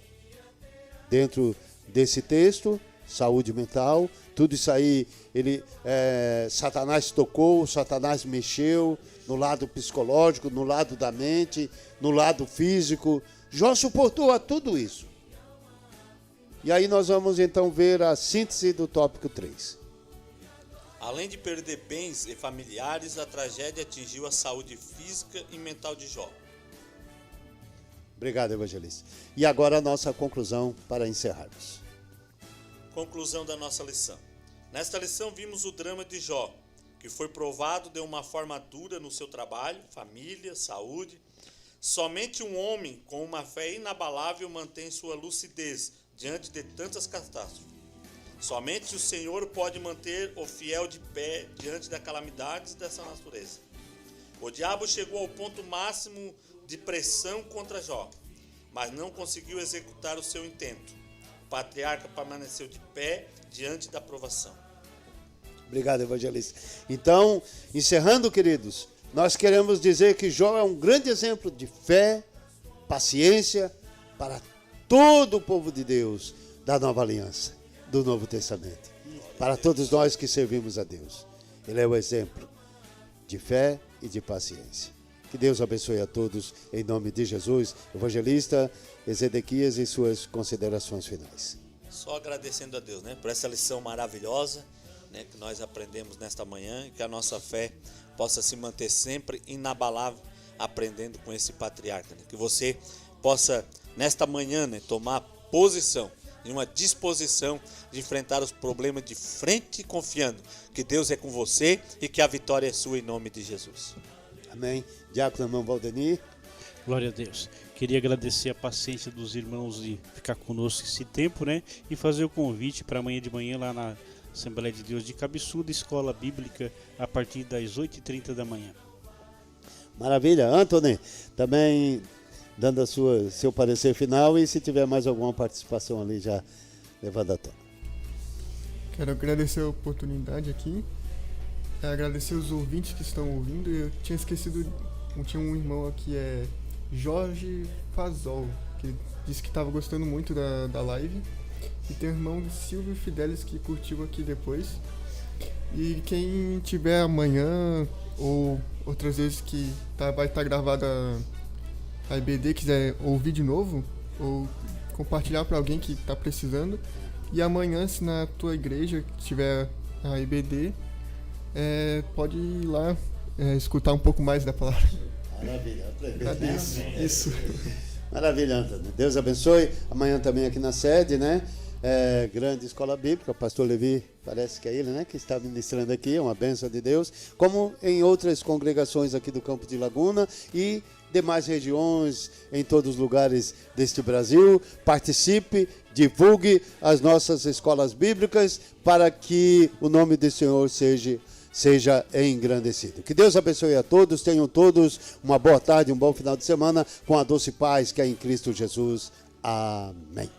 dentro desse texto, saúde mental. Tudo isso aí, Satanás tocou, Satanás mexeu no lado psicológico, no lado da mente, no lado físico. Jó suportou a tudo isso. E aí nós vamos então ver a síntese do tópico 3. Além de perder bens e familiares, a tragédia atingiu a saúde física e mental de Jó. Obrigado, evangelista. E agora a nossa conclusão para encerrarmos. Conclusão da nossa lição. Nesta lição vimos o drama de Jó, que foi provado de uma forma dura no seu trabalho, família, saúde. Somente um homem com uma fé inabalável mantém sua lucidez diante de tantas catástrofes. Somente o Senhor pode manter o fiel de pé diante das calamidades dessa natureza. O diabo chegou ao ponto máximo de pressão contra Jó, mas não conseguiu executar o seu intento. O patriarca permaneceu de pé diante da provação. Obrigado, evangelista. Então, encerrando, queridos, nós queremos dizer que Jó é um grande exemplo de fé, paciência para todo o povo de Deus da Nova Aliança, do Novo Testamento. Para todos nós que servimos a Deus. Ele é o exemplo de fé e de paciência. Que Deus abençoe a todos, em nome de Jesus. Evangelista Ezequias e suas considerações finais. Só agradecendo a Deus, né, por essa lição maravilhosa, né, que nós aprendemos nesta manhã, e que a nossa fé possa se manter sempre inabalável, aprendendo com esse patriarca. Né, que você possa, nesta manhã, né, tomar posição e uma disposição de enfrentar os problemas de frente, confiando que Deus é com você e que a vitória é sua, em nome de Jesus. Amém. Diácono irmão Valdenir. Glória a Deus. Queria agradecer a paciência dos irmãos de ficar conosco esse tempo, né? E fazer o convite para amanhã de manhã lá na Assembleia de Deus de Cabeçuda, Escola Bíblica, a partir das 8h30 da manhã. Maravilha. Antônio, também dando seu parecer final, e se tiver mais alguma participação ali, já levando a tona. Quero agradecer a oportunidade aqui, agradecer os ouvintes que estão ouvindo. Eu tinha esquecido, tinha um irmão aqui, Jorge Fazol, que disse que estava gostando muito da live. E tem o irmão Silvio Fidelis, que curtiu aqui depois. E quem tiver amanhã ou outras vezes que vai estar gravada a IBD, quiser ouvir de novo ou compartilhar para alguém que está precisando. E amanhã, se na tua igreja tiver a IBD, pode ir lá escutar um pouco mais da palavra. Maravilha. Isso. Maravilha, Antônio. Deus abençoe. Amanhã também aqui na sede, né? Grande Escola Bíblica, o pastor Levi, parece que é ele, né, que está ministrando aqui, é uma bênção de Deus, como em outras congregações aqui do Campo de Laguna e demais regiões, em todos os lugares deste Brasil. Participe, divulgue as nossas escolas bíblicas para que o nome do Senhor seja engrandecido. Que Deus abençoe a todos, tenham todos uma boa tarde, um bom final de semana, com a doce paz que é em Cristo Jesus. Amém.